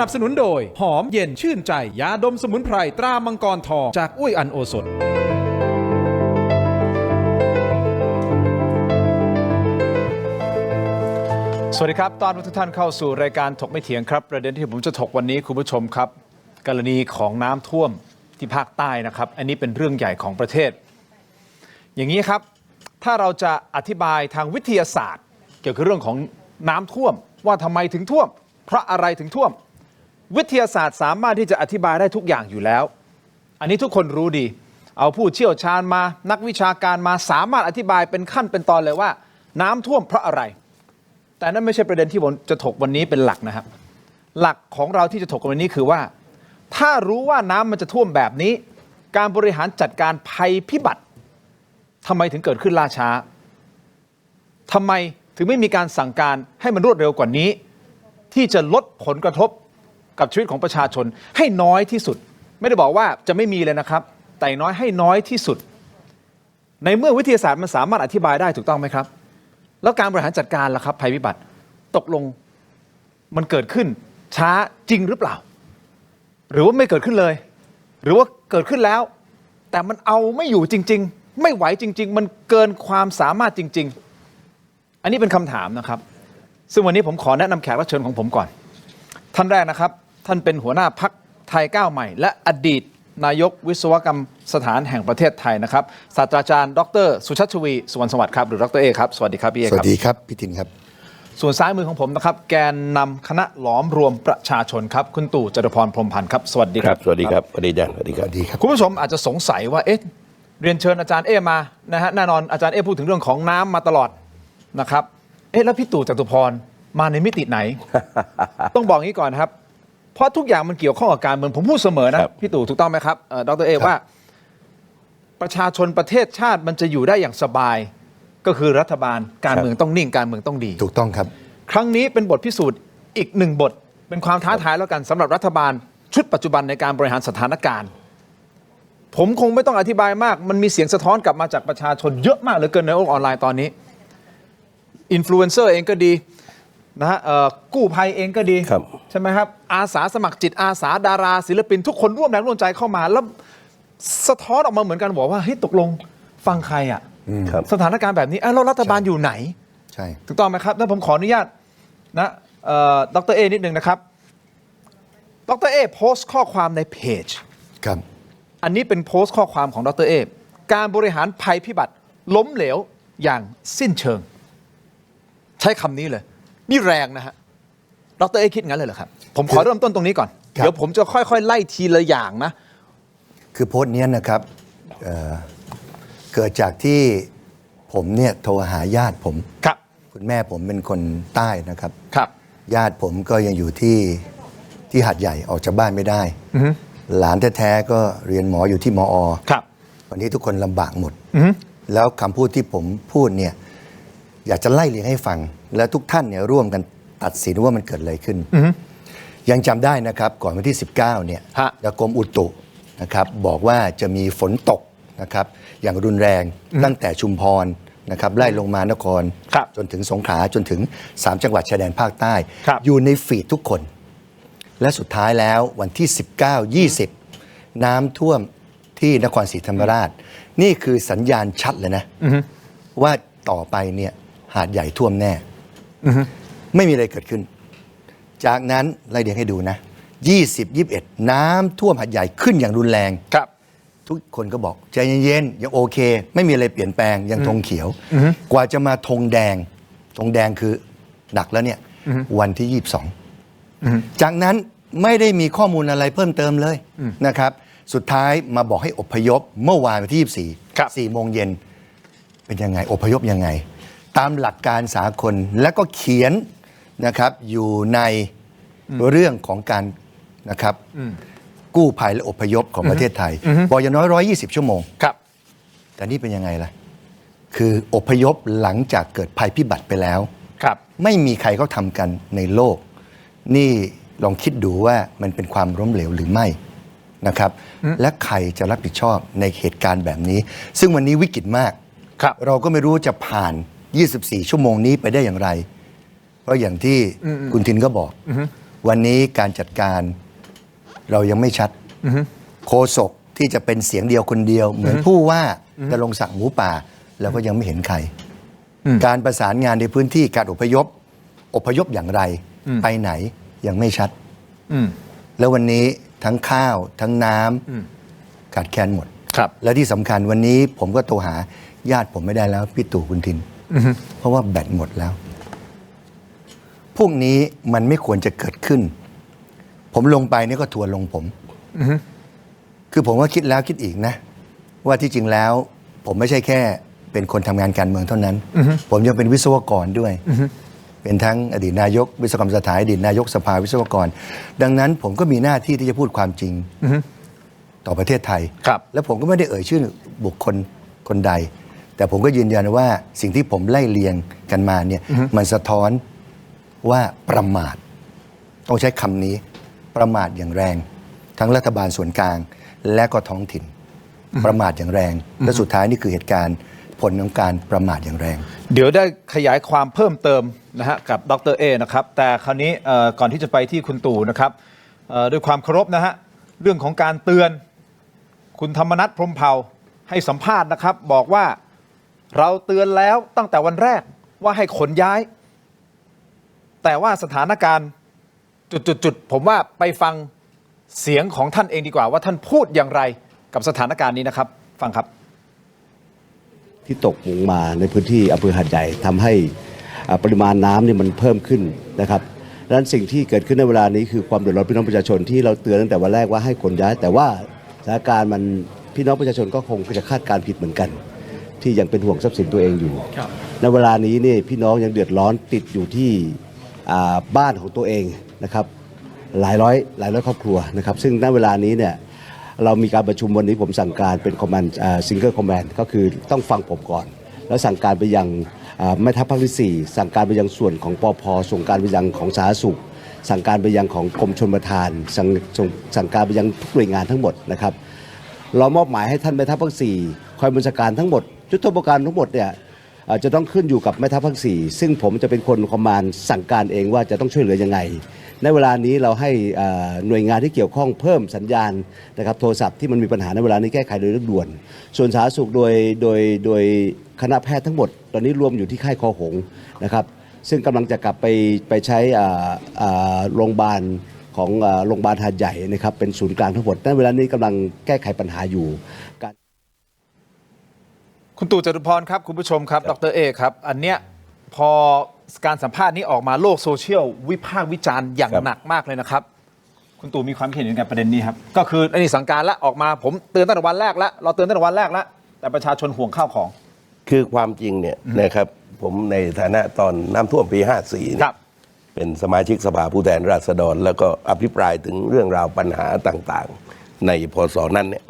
นับสนุนโดยหอมเย็นชื่นใจยาดมสมุนไพรตรามังกรทองจากอุ้ยอันโอสถสวัสดีครับต้อนรับทุกท่านเข้าสู่รายการถกไม่เถียงครับประเด็นที่ผมจะถกวันนี้คุณผู้ชมครับกรณีของน้ำท่วมที่ภาคใต้นะครับอันนี้เป็นเรื่องใหญ่ของประเทศอย่างนี้ครับถ้าเราจะอธิบายทางวิทยาศาสตร์เกี่ยวกับเรื่องของน้ำท่วมว่าทำไมถึงท่วมเพราะอะไรถึงท่วมวิทยาศาสตร์สามารถที่จะอธิบายได้ทุกอย่างอยู่แล้วอันนี้ทุกคนรู้ดีเอาผู้เชี่ยวชาญมานักวิชาการมาสามารถอธิบายเป็นขั้นเป็นตอนเลยว่าน้ำท่วมเพราะอะไรแต่นั่นไม่ใช่ประเด็นที่ผมจะถกวันนี้เป็นหลักนะครับหลักของเราที่จะถกวันนี้คือว่าถ้ารู้ว่าน้ำมันจะท่วมแบบนี้การบริหารจัดการภัยพิบัติทำไมถึงเกิดขึ้นล่าช้าทำไมถึงไม่มีการสั่งการให้มันรวดเร็วกว่านี้ที่จะลดผลกระทบกับชีวิตของประชาชนให้น้อยที่สุดไม่ได้บอกว่าจะไม่มีเลยนะครับแต่น้อยให้น้อยที่สุดในเมื่อวิทยาศาสตร์มันสามารถอธิบายได้ถูกต้องไหมครับแล้วการบริหารจัดการล่ะครับภัยพิบัติตกลงมันเกิดขึ้นช้าจริงหรือเปล่าหรือว่าไม่เกิดขึ้นเลยหรือว่าเกิดขึ้นแล้วแต่มันเอาไม่อยู่จริงๆไม่ไหวจริงๆมันเกินความสามารถจริงๆอันนี้เป็นคำถามนะครับซึ่งวันนี้ผมขอแนะนำแขกรับเชิญของผมก่อนท่านแรกนะครับท่านเป็นหัวหน้าพรรคไทยก้าวใหม่และอดีตนายกวิศวกรรมสถานแห่งประเทศไทยนะครับศาสตราจารย์ดร.สุชัชวีสุวรรณสวัสดิ์ครับหรือดร.เอครับสวัสดีครับพี่เอครับสวัสดีครับพี่ทินครับส่วนซ้ายมือของผมนะครับแกนนำคณะหลอมรวมประชาชนครับคุณตู่จตุพรพรหมพันธ์ครับสวัสดีครับสวัสดีครับสวัสดีจ้ะสวัสดีครับคุณผู้ชมอาจจะสงสัยว่าเอ๊ะเรียนเชิญอาจารย์เอมานะฮะแน่นอนอาจารย์เอพูดถึงเรื่องของน้ำมาตลอดนะครับเอ๊ะแล้วพี่ตู่จตุพรมาในมิติไหน ต้องบอกงี้ก่อนครับเพราะทุกอย่างมันเกี่ยวข้องกับการเมืองผมพูดเสมอนะพี่ตู่ถูกต้องไหมครับดร.เอว่าประชาชนประเทศชาติมันจะอยู่ได้อย่างสบายก็คือรัฐบาลการเมืองต้องนิ่งการเมืองต้องดีถูกต้องครับครั้งนี้เป็นบทพิสูจน์อีกหนึ่งบทเป็นความท้าทายแล้วกันสำหรับรัฐบาลชุดปัจจุบันในการบริหารสถานการณ์ผมคงไม่ต้องอธิบายมากมันมีเสียงสะท้อนกลับมาจากประชาชนเยอะมากเหลือเกินในโลกออนไลน์ตอนนี้อินฟลูเอนเซอร์เองก็ดีนะฮะกู้ภัยเองก็ดีใช่ไหมครับอาสาสมัครจิตอาสาดาราศิลปินทุกคนร่วมแรงร่วมใจเข้ามาแล้วสะท้อนออกมาเหมือนกันบอกว่าเฮ้ยตกลงฟังใครอ่ะสถานการณ์แบบนี้แล้วรัฐบาลอยู่ไหนใช่ถูกต้องไหมครับแล้วผมขออนุญาตนะดร.เอนิดนึงนะครับดร.เอโพสต์ข้อความในเพจครับอันนี้เป็นโพสต์ข้อความของดร.เอการบริหารภัยพิบัติล้มเหลวอย่างสิ้นเชิงใช้คำนี้เลยนี่แรงนะฮะดร.เอคิดงั้นเลยเหรอครับผมขอเริ่มต้นตรงนี้ก่อนเดี๋ยวผมจะค่อยๆไล่ทีละอย่างนะคือโพสต์นี้นะครับเกิดจากที่ผมเนี่ยโทรหาญาติผมครับคุณแม่ผมเป็นคนใต้นะครับครับญาติผมก็ยังอยู่ที่หาดใหญ่ออกจากบ้านไม่ได้หลานแท้ๆก็เรียนหมออยู่ที่มอ.ครับวันนี้ทุกคนลำบากหมดแล้วคำพูดที่ผมพูดเนี่ยอยากจะไล่เรียงให้ฟังและทุกท่านเนี่ยร่วมกันตัดสินว่ามันเกิดอะไรขึ้นยังจำได้นะครับก่อนวันที่19เนี่ยกรมอุตุนะครับบอกว่าจะมีฝนตกนะครับอย่างรุนแรงตั้งแต่ชุมพรนะครับไล่ลงมานครจนถึงสงขลาจนถึง3จังหวัดชายแดนภาคใต้อยู่ในฟีดทุกคนและสุดท้ายแล้ววันที่19-20น้ำท่วมที่นครศรีธรรมราชนี่คือสัญญาณชัดเลยนะว่าต่อไปเนี่ยหาดใหญ่ท่วมแน่ไม่มีอะไรเกิดขึ้นจากนั้นไล่เรียงให้ดูนะ20-21น้ำท่วมหาดใหญ่ขึ้นอย่างรุนแรงทุกคนก็บอกใจเย็นๆยังโอเคไม่มีอะไรเปลี่ยนแปลงยังธงเขียวกว่าจะมาธงแดงคือหนักแล้วเนี่ยวันที่22จากนั้นไม่ได้มีข้อมูลอะไรเพิ่มเติมเลยนะครับสุดท้ายมาบอกให้อพยพเมื่อวานวันที่24 4 โมงเย็นเป็นยังไงอพยพยังไงตามหลักการสากลและก็เขียนนะครับอยู่ในเรื่องของการนะครับกู้ภัยและอพยพของประเทศไทยบอกอย่างน้อย120 ชั่วโมงครับแต่นี่เป็นยังไงล่ะคืออพยพหลังจากเกิดภัยพิบัติไปแล้วครับไม่มีใครเขาทำกันในโลกนี่ลองคิดดูว่ามันเป็นความล้มเหลวหรือไม่นะครับและใครจะรับผิดชอบในเหตุการณ์แบบนี้ซึ่งวันนี้วิกฤตมากเราก็ไม่รู้จะผ่าน24 ชั่วโมงนี้ไปได้อย่างไรเพราะอย่างที่คุณทินก็บอก วันนี้การจัดการเรายังไม่ชัดโฆษกที่จะเป็นเสียงเดียวคนเดียว เหมือนผู้ว่าจะลงสั่งหมูป่าแล้วก็ยังไม่เห็นใคร การประสานงานในพื้นที่การอพยพอย่างไรไปไหนยังไม่ชัดแล้ววันนี้ทั้งข้าวทั้งน้ำขาดแคลนหมดและที่สำคัญวันนี้ผมก็โทรหาญาติผมไม่ได้แล้วพี่ตู่คุณทินเพราะว่าแบตหมดแล้วพวกนี้มันไม่ควรจะเกิดขึ้นผมลงไปนี่ก็ทัวร์ลงผมคือผมก็คิดแล้วคิดอีกนะว่าที่จริงแล้วผมไม่ใช่แค่เป็นคนทำงานการเมืองเท่านั้นผมยังเป็นวิศวกรด้วยเป็นทั้งอดีตนายกวิศวกรรมสถานอดีตนายกสภาวิศวกรดังนั้นผมก็มีหน้าที่ที่จะพูดความจริงต่อประเทศไทยและผมก็ไม่ได้เอ่ยชื่อบุคคลคนใดแต่ผมก็ยืนยันว่าสิ่งที่ผมไล่เลียงกันมาเนี่ยมันสะท้อนว่าประมาทต้องใช้คำนี้ประมาทอย่างแรงทั้งรัฐบาลส่วนกลางและก็ท้องถิ่นประมาทอย่างแรงและสุดท้ายนี่คือเหตุการณ์ผลของการประมาทอย่างแรงเดี๋ยวได้ขยายความเพิ่มเติมนะฮะกับดร.เอนะครับแต่คราวนี้ก่อนที่จะไปที่คุณตู่นะครับด้วยความเคารพนะฮะเรื่องของการเตือนคุณธรรมนัสพรหมเผ่าให้สัมภาษณ์นะครับบอกว่าเราเตือนแล้วตั้งแต่วันแรกว่าให้ขนย้ายแต่ว่าสถานการณ์จุดผมว่าไปฟังเสียงของท่านเองดีกว่าว่าท่านพูดอย่างไรกับสถานการณ์นี้นะครับฟังครับที่ตกลงมาในพื้นที่อำเภอหาดใหญ่ทำให้ปริมาณน้ำเนี่ยมันเพิ่มขึ้นนะครับดังนั้นสิ่งที่เกิดขึ้นในเวลานี้คือความเดือดร้อนพี่น้องประชาชนที่เราเตือนตั้งแต่วันแรกว่าให้ขนย้ายแต่ว่าสถานการณ์มันพี่น้องประชาชนก็คงจะคาดการณ์ผิดเหมือนกันที่ยังเป็นห่วงทรัพย์สินตัวเองอยู่ในเวลานี้เนี่ยพี่น้องยังเดือดร้อนติดอยู่ที่บ้านของตัวเองนะครับหลายร้อยครอบครัวนะครับซึ่งณเวลานี้เนี่ยเรามีการประชุมวันนี้ผมสั่งการเป็นคอมมานด์ซิงเกิลคอมมานด์ก็คือต้องฟังผมก่อนแล้วสั่งการไปยังแม่ทัพภาคที่4สั่งการไปยังส่วนของปภส่งการไปยังของสาธารณสุขสั่งการไปยังของกรมชลประทานสั่งการไปยังทุกหน่วยงานทั้งหมดนะครับเรามอบหมายให้ท่านแม่ทัพภาค4คอยบัญชาการทั้งหมดยุทโธปการทั้งหมดเนี่ยจะต้องขึ้นอยู่กับแม่ทัพภาค4ซึ่งผมจะเป็นคนคอมมานด์สั่งการเองว่าจะต้องช่วยเหลือยังไงในเวลานี้เราให้หน่วยงานที่เกี่ยวข้องเพิ่มสัญญาณนะครับโทรศัพท์ที่มันมีปัญหาในเวลานี้แก้ไขโดยเร่งด่วนส่วนสาธารณสุขโดยคณะแพทย์ทั้งหมดตอนนี้รวมอยู่ที่ค่ายคอหงส์นะครับซึ่งกำลังจะกลับไปใช้โรงพยาบาลของโรงพยาบาลหาดใหญ่นะครับเป็นศูนย์กลางทั้งหมดในเวลานี้กำลังแก้ไขปัญหาอยู่คุณตู่จตุพรครับคุณผู้ชมครับดร.เอครับอันเนี้ยพอการสัมภาษณ์นี้ออกมาโลกโซเชียลวิพากษ์วิจารณ์อย่างหนักมากเลยนะครับคุณตู่มีความเห็นยังไงประเด็นนี้ครับก็คืออันนี้สั่งการแล้วออกมาผมเตือนตั้งแต่วันแรกแล้วเราเตือนตั้งแต่วันแรกแล้วแต่ประชาชนห่วงข้าวของคือความจริงเนี่ยนะครับผมในฐานะตอนน้ำท่วมปี54เนี่ยเป็นสมาชิกสภาผู้แทนราษฎรแล้วก็อภิปรายถึงเรื่องราวปัญหาต่างๆในพศนั้นเนี่ย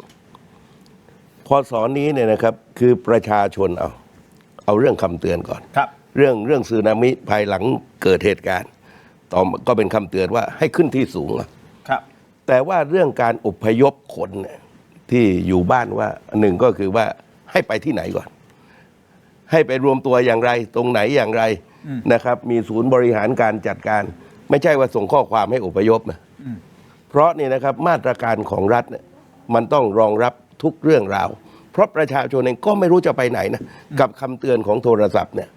พศนี้เนี่ยนะครับคือประชาชนเอาเรื่องคำเตือนก่อนเรื่องสึนามิภายหลังเกิดเหตุการณ์ต่อก็เป็นคำเตือนว่าให้ขึ้นที่สูงแต่ว่าเรื่องการอพยพคนที่อยู่บ้านว่าหนึ่งก็คือว่าให้ไปที่ไหนก่อนให้ไปรวมตัวอย่างไรตรงไหนอย่างไรนะครับมีศูนย์บริหารการจัดการไม่ใช่ว่าส่งข้อความให้อพยพนะเพราะนี่นะครับมาตรการของรัฐเนี่ยมันต้องรองรับทุกเรื่องราวเพราะประชาชนเองก็ไม่รู้จะไปไหนนะกับคำเตือนของโทรศัพท์เนี่ย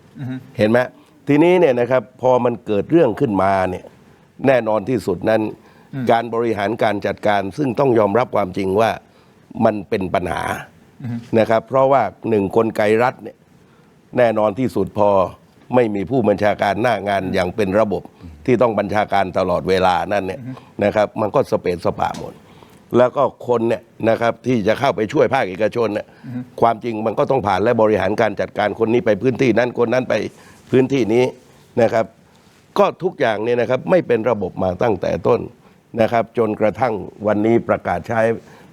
เห็นไหมทีนี้เนี่ยนะครับพอมันเกิดเรื่องขึ้นมาเนี่ยแน่นอนที่สุดนั้นการบริหารการจัดการซึ่งต้องยอมรับความจริงว่ามันเป็นปัญหานะครับเพราะว่าหนึ่งกลไกรัฐเนี่ยแน่นอนที่สุดพอไม่มีผู้บัญชาการหน้างานอย่างเป็นระบบที่ต้องบัญชาการตลอดเวลานั่นเนี่ยนะครับมันก็สเปซสปะหมดแล้วก็คนเนี่ยนะครับที่จะเข้าไปช่วยภาคเอกชนเนี่ยความจริงมันก็ต้องผ่านและบริหารการจัดการคนนี้ไปพื้นที่นั้นคนนั้นไปพื้นที่นี้นะครับก็ทุกอย่างเนี่ยนะครับไม่เป็นระบบมาตั้งแต่ต้นนะครับจนกระทั่งวันนี้ประกาศใช้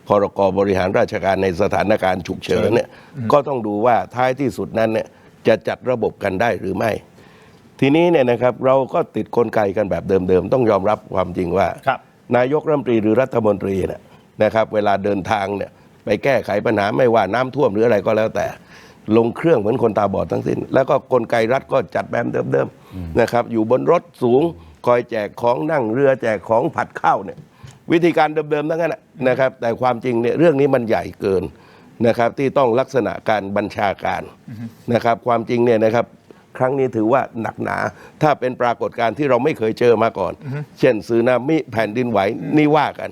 พรก.บริหารราชการในสถานการณ์ฉุกเฉินเนี่ยก็ต้องดูว่าท้ายที่สุดนั้นเนี่ยจะจัดระบบกันได้หรือไม่ทีนี้เนี่ยนะครับเราก็ติดกลไกกันแบบเดิมๆต้องยอมรับความจริงว่านายกรัฐมนตรีหรือรัฐมนตรีนะครับเวลาเดินทางเนี่ยไปแก้ไขปัญหาไม่ว่าน้ำท่วมหรืออะไรก็แล้วแต่ลงเครื่องเหมือนคนตาบอดทั้งสิ้นแล้วก็กลไกรัฐก็จัดแบบเดิมๆนะครับอยู่บนรถสูง คอยแจกของนั่งเรือแจกของผัดข้าวเนี่ยวิธีการเดิมๆทั้งนั้นนะครับแต่ความจริงเนี่ยเรื่องนี้มันใหญ่เกินนะครับที่ต้องลักษณะการบัญชาการนะครับความจริงเนี่ยนะครับครั้งนี้ถือว่าหนักหนาถ้าเป็นปรากฏการณ์ที่เราไม่เคยเจอมาก่อนเช่นสึนามิแผ่นดินไหวนี่ว่ากัน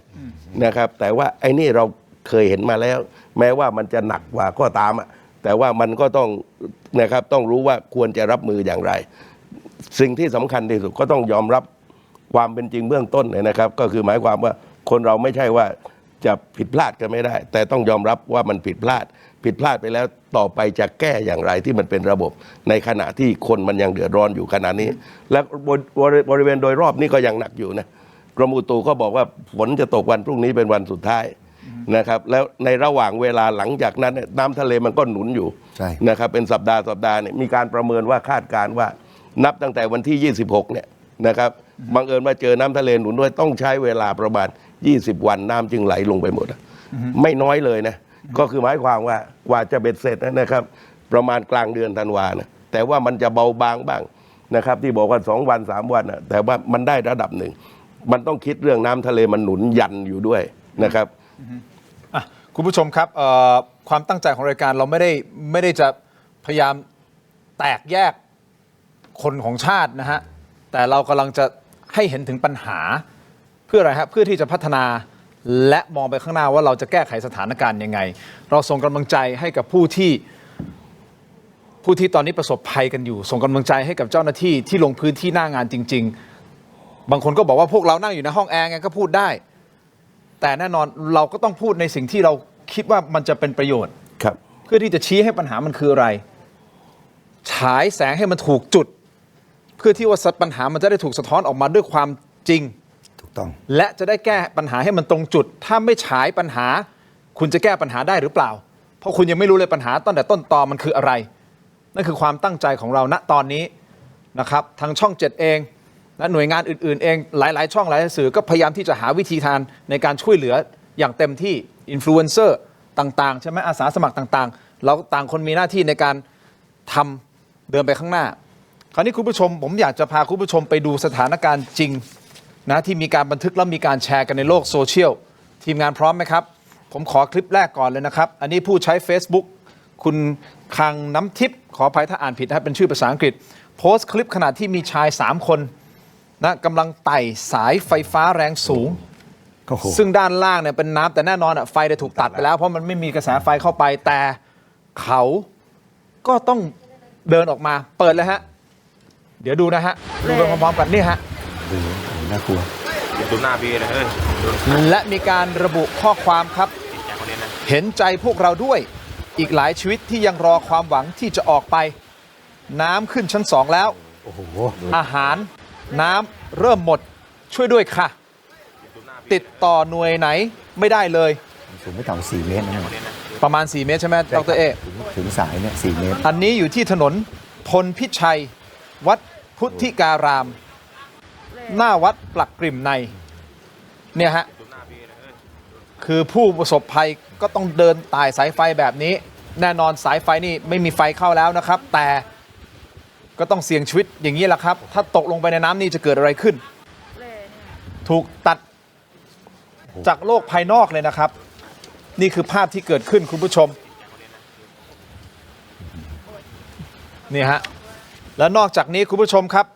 นะครับแต่ว่าไอ้นี่เราเคยเห็นมาแล้วแม้ว่ามันจะหนักกว่าก็ตามแต่ว่ามันก็ต้องนะครับต้องรู้ว่าควรจะรับมืออย่างไรสิ่งที่สำคัญที่สุดก็ต้องยอมรับความเป็นจริงเบื้องต้นนะครับก็คือหมายความว่าคนเราไม่ใช่ว่าจะผิดพลาดกันไม่ได้แต่ต้องยอมรับว่ามันผิดพลาดไปแล้วต่อไปจะแก้อย่างไรที่มันเป็นระบบในขณะที่คนมันยังเดือดร้อนอยู่ขณะนี้และบริเวณโดยรอบนี่ก็ยังหนักอยู่นะกรมอุตุก็บอกว่าฝนจะตกวันพรุ่งนี้เป็นวันสุดท้ายนะครับแล้วในระหว่างเวลาหลังจากนั้นน้ำทะเลมันก็หนุนอยู่นะครับเป็นสัปดาห์เนี่ยมีการประเมินว่าคาดการณ์ว่านับตั้งแต่วันที่26เนี่ยนะครับบังเอิญมาเจอน้ำทะเลหนุนด้วยต้องใช้เวลาประมาณ20 วันน้ำจึงไหลลงไปหมดไม่น้อยเลยนะก็คือหมายความว่ากว่าจะเบ็ดเสร็จนะครับประมาณกลางเดือนธันวานะแต่ว่ามันจะเบาบางบ้างนะครับที่บอกว่า2 วัน3 วันแต่ว่ามันได้ระดับหนึ่งมันต้องคิดเรื่องน้ำทะเลมันหนุนยันอยู่ด้วยนะครับคุณผู้ชมครับความตั้งใจของรายการเราไม่ได้จะพยายามแตกแยกคนของชาตินะฮะแต่เรากำลังจะให้เห็นถึงปัญหาเพื่ออะไรฮะเพื่อที่จะพัฒนาและมองไปข้างหน้าว่าเราจะแก้ไขสถานการณ์ยังไงเราส่งกำลังใจให้กับผู้ที่ตอนนี้ประสบภัยกันอยู่ส่งกำลังใจให้กับเจ้าหน้าที่ที่ลงพื้นที่หน้างานจริงๆบางคนก็บอกว่าพวกเรานั่งอยู่ในห้องแอร์ไงก็พูดได้แต่แน่นอนเราก็ต้องพูดในสิ่งที่เราคิดว่ามันจะเป็นประโยชน์ครับเพื่อที่จะชี้ให้ปัญหามันคืออะไรฉายแสงให้มันถูกจุดเพื่อที่ว่าปัญหามันจะได้ถูกสะท้อนออกมาด้วยความจริงถูกต้องและจะได้แก้ปัญหาให้มันตรงจุดถ้าไม่ฉายปัญหาคุณจะแก้ปัญหาได้หรือเปล่าเพราะคุณยังไม่รู้เลยปัญหาตั้งแต่ต้นตอมันคืออะไรนั่นคือความตั้งใจของเราณตอนนี้นะครับทางช่อง7เองและหน่วยงานอื่นๆเองหลายๆช่องหลายสื่อก็พยายามที่จะหาวิธีทางในการช่วยเหลืออย่างเต็มที่อินฟลูเอนเซอร์ต่างๆใช่ไหมอาสาสมัครต่างๆเราต่างคนมีหน้าที่ในการทำเดินไปข้างหน้าคราวนี้คุณผู้ชมผมอยากจะพาคุณผู้ชมไปดูสถานการณ์จริงนะที่มีการบันทึกและมีการแชร์กันในโลกโซเชียลทีมงานพร้อมไหมครับผมขอคลิปแรกก่อนเลยนะครับอันนี้ผู้ใช้ Facebook คุณคังน้ำทิพย์ขออภัยถ้าอ่านผิดนะครับเป็นชื่อภาษาอังกฤษโพสต์คลิปขณะที่มีชาย3 คนนะกำลังไต่สายไฟฟ้าแรงสูงซึ่งด้านล่างเนี่ยเป็นน้ำแต่แน่นอนไฟได้ถูกตัดไปแล้วเพราะมันไม่มีกระแสไฟเข้าไปแต่เขาก็ต้องเดินออกมาเปิดเลยฮะเดี๋ยวดูนะฮะดูไปพร้อมๆกันนี่ฮะน่ากลัวดูหน้าพี่นะและมีการระบุข้อความครับเห็นใจพวกเราด้วยอีกหลายชีวิตที่ยังรอความหวังที่จะออกไปน้ำขึ้นชั้น2แล้วอาหารน้ำเริ่มหมดช่วยด้วยค่ะติดต่อหน่วยไหนไม่ได้เลยสูงไม่ต่ำกว่า4 เมตรนะประมาณ4 เมตรใช่ไหมดร.เอถึงสายเนี่ย4 เมตรอันนี้อยู่ที่ถนนพลพิชัยวัดพุทธิการามหน้าวัดปลักกริ่มในเนี่ยฮะคือผู้ประสบภัยก็ต้องเดินไต่สายไฟแบบนี้แน่นอนสายไฟนี่ไม่มีไฟเข้าแล้วนะครับแต่ก็ต้องเสี่ยงชีวิตอย่างนี้แหละครับถ้าตกลงไปในน้ำนี่จะเกิดอะไรขึ้นถูกตัดจากโลกภายนอกเลยนะครับนี่คือภาพที่เกิดขึ้นคุณผู้ชมนี่ฮะแล้วนอกจากนี้คุณผู้ชมครับ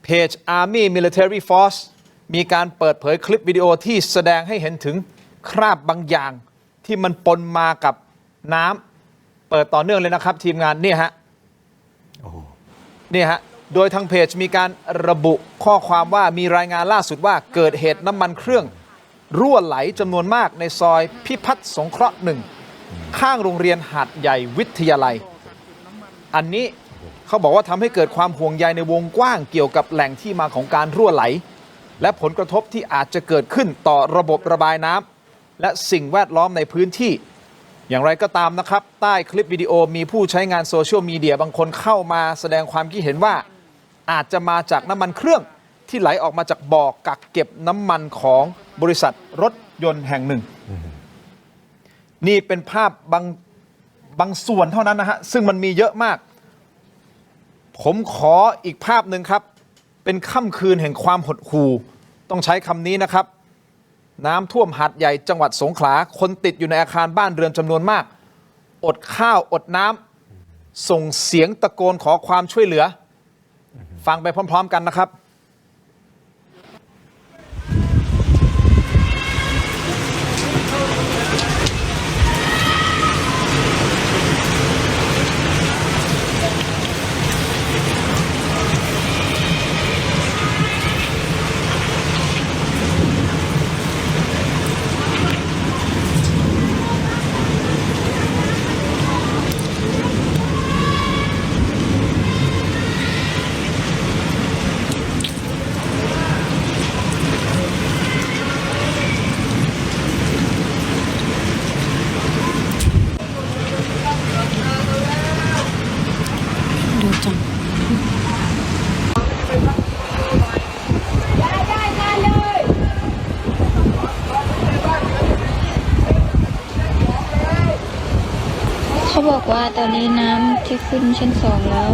เพจ Army Military Force มีการเปิดเผยคลิปวิดีโอที่แสดงให้เห็นถึงคราบบางอย่างที่มันปนมากับน้ำเปิดต่อเนื่องเลยนะครับทีมงานนี่ฮะนี่ฮะโดยทางเพจมีการระบุข้อความว่ามีรายงานล่าสุดว่าเกิดเหตุน้ำมันเครื่องรั่วไหลจำนวนมากในซอยพิพัฒน์สงเคราะห์1ข้างโรงเรียนหาดใหญ่วิทยาลัยอันนี้เขาบอกว่าทำให้เกิดความห่วงใยในวงกว้างเกี่ยวกับแหล่งที่มาของการรั่วไหลและผลกระทบที่อาจจะเกิดขึ้นต่อระบบระบายน้ำและสิ่งแวดล้อมในพื้นที่อย่างไรก็ตามนะครับใต้คลิปวิดีโอมีผู้ใช้งานโซเชียลมีเดียบางคนเข้ามาแสดงความคิดเห็นว่าอาจจะมาจากน้ำมันเครื่องที่ไหลออกมาจากบ่อกักเก็บน้ำมันของบริษัทรถยนต์แห่งหนึ่งนี่เป็นภาพบางส่วนเท่านั้นนะฮะซึ่งมันมีเยอะมากผมขออีกภาพหนึ่งครับ เป็นค่ำคืนแห่งความหดหู่ต้องใช้คำนี้นะครับน้ำท่วมหาดใหญ่จังหวัดสงขลาคนติดอยู่ในอาคารบ้านเรือนจำนวนมากอดข้าวอดน้ำส่งเสียงตะโกนขอความช่วยเหลือฟังไปพร้อมๆกันนะครับ เขาบอกว่าตอนนี้น้ำที่ขึ้นชั้น2แล้ว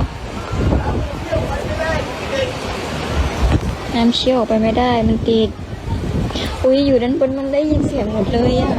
น้ำเชี่ยวออกไปไม่ได้มันติด อุ้ยอยู่ด้านบนมันได้ยินเสียงหมดเลยอะ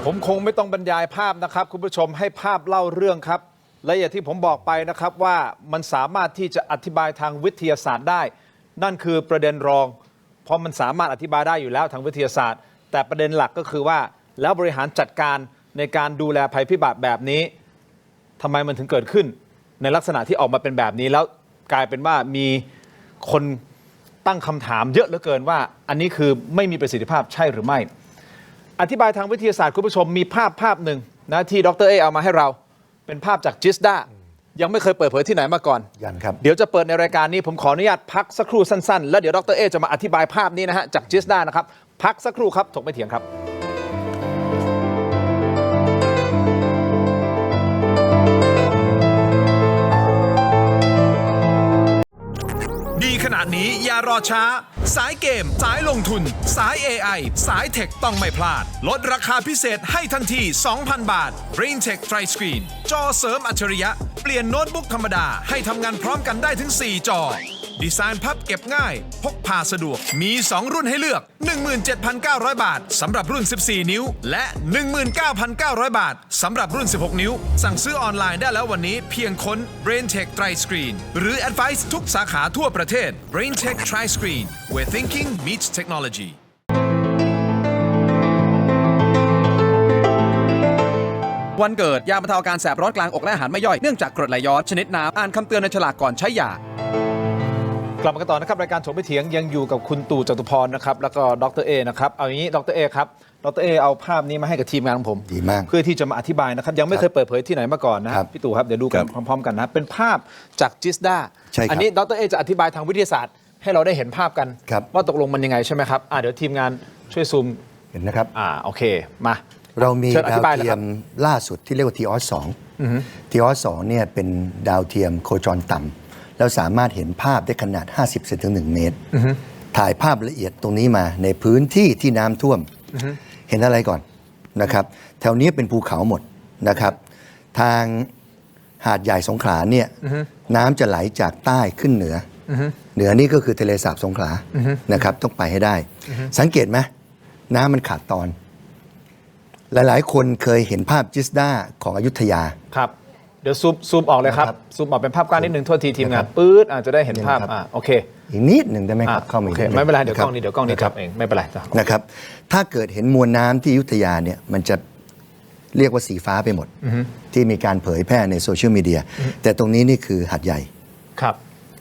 ผมคงไม่ต้องบรรยายภาพนะครับคุณผู้ชมให้ภาพเล่าเรื่องครับและอย่างที่ผมบอกไปนะครับว่ามันสามารถที่จะอธิบายทางวิทยาศาสตร์ได้นั่นคือประเด็นรองเพราะมันสามารถอธิบายได้อยู่แล้วทางวิทยาศาสตร์แต่ประเด็นหลักก็คือว่าแล้วบริหารจัดการในการดูแลภัยพิบัติแบบนี้ทำไมมันถึงเกิดขึ้นในลักษณะที่ออกมาเป็นแบบนี้แล้วกลายเป็นว่ามีคนตั้งคำถามเยอะเหลือเกินว่าอันนี้คือไม่มีประสิทธิภาพใช่หรือไม่อธิบายทางวิทยาศาสตร์คุณผู้ชมมีภาพหนึ่งนะที่ดร.เอเอามาให้เราเป็นภาพจากจิสดายังไม่เคยเปิดเผยที่ไหนมาก่อนยังครับเดี๋ยวจะเปิดในรายการนี้ผมขออนุญาตพักสักครู่สั้นๆแล้วเดี๋ยวดร.เอจะมาอธิบายภาพนี้นะฮะจากจิสดานะครับพักสักครู่ครับถกไม่เถียงครับดีขนาดนี้อย่ารอช้าสายเกมสายลงทุนสาย AI สายเทคต้องไม่พลาดลดราคาพิเศษให้ทันที 2,000 บาท BrainTech Tri Screen จอเสริมอัจฉริยะเปลี่ยนโน้ตบุ๊กธรรมดาให้ทำงานพร้อมกันได้ถึง 4 จอดีไซน์พับเก็บง่ายพกพาสะดวกมี 2 รุ่นให้เลือก 17,900 บาทสำหรับรุ่น 14 นิ้วและ 19,900 บาทสำหรับรุ่น 16 นิ้วสั่งซื้อออนไลน์ได้แล้ววันนี้เพียงค้น BrainTech Tri Screen หรือ Advice ทุกสาขาทั่วประเทศ BrainTech Tri Screen where thinking meets technologyวันเกิดยาบรรเทาอาการแสบร้อนกลางอกและอาหารไม่ย่อยเนื่องจากกรดไหลย้อนชนิดน้ำอ่านคำเตือนในฉลากก่อนใช้ยากลับมากันต่อนะครับรายการถกไม่เถียงยังอยู่กับคุณตู่จตุพรนะครับแล้วก็ดร.เอนะครับเอาอย่างนี้ดร.เอครับดร.เอเอาภาพนี้มาให้กับทีมงานของผมดีมากเพื่อที่จะมาอธิบายนะครับยังไม่เคยเปิดเผยที่ไหนมาก่อนนะครับพี่ตู่ครับเดี๋ยวดูกันพร้อมๆกันนะเป็นภาพจากจิสดาอันนี้ดร.เอจะอธิบายทางวิทยาศาสตร์ให้เราได้เห็นภาพกันว่าตกลงมันยังไงใช่ไหมครับเดี๋ยวทีมงานช่วยซูมเห็นนะครับโอเคมาเรามีดาวเทียมล่าสุดที่เรียกว่าทีออส2ทีออส2เนี่ยเป็นดาวเทียมโคจรต่ำแล้วสามารถเห็นภาพได้ขนาด50 เซนถึง 1 เมตรถ่ายภาพละเอียดตรงนี้มาในพื้นที่ที่น้ำท่วมเห็นอะไรก่อนนะครับแถวนี้เป็นภูเขาหมดนะครับทางหาดใหญ่สงขลาเนี่ยน้ำจะไหลจากใต้ขึ้นเหนือเหนือนี่ก็คือทะเลสาบสงขลานะครับต้องไปให้ได้สังเกตไหมน้ำมันขาดตอนหลายๆคนเคยเห็นภาพจิสดาของอยุธยาครับ เดี๋ยวซูมออกเลยครับ นะครับ ซูมออกเป็นภาพกว้างนิดนึงโทษทีทีมงา นะ น ครับ ปื๊ดอาจจะได้เห็นภาพ นี่นะครับ โอเค อีกนิดหนึ่งได้ไหมครับเข้ามา โอ อีก เค นิดหนึ่ง ไม่เป็นไรเดี๋ยว ะค ก บ ล้องนี้เดี๋ยวกล้องนี้จับเองไม่เป็นไรจ้ะ นะครับถ้าเกิดเห็นมวลน้ำที่อยุธยาเนี่ยมันจะเรียกว่าสีฟ้าไปหมด ที่มีการเผยแพร่ในโซเชียลมีเดียแต่ตรงนี้นี่คือหาดใหญ่ ครับ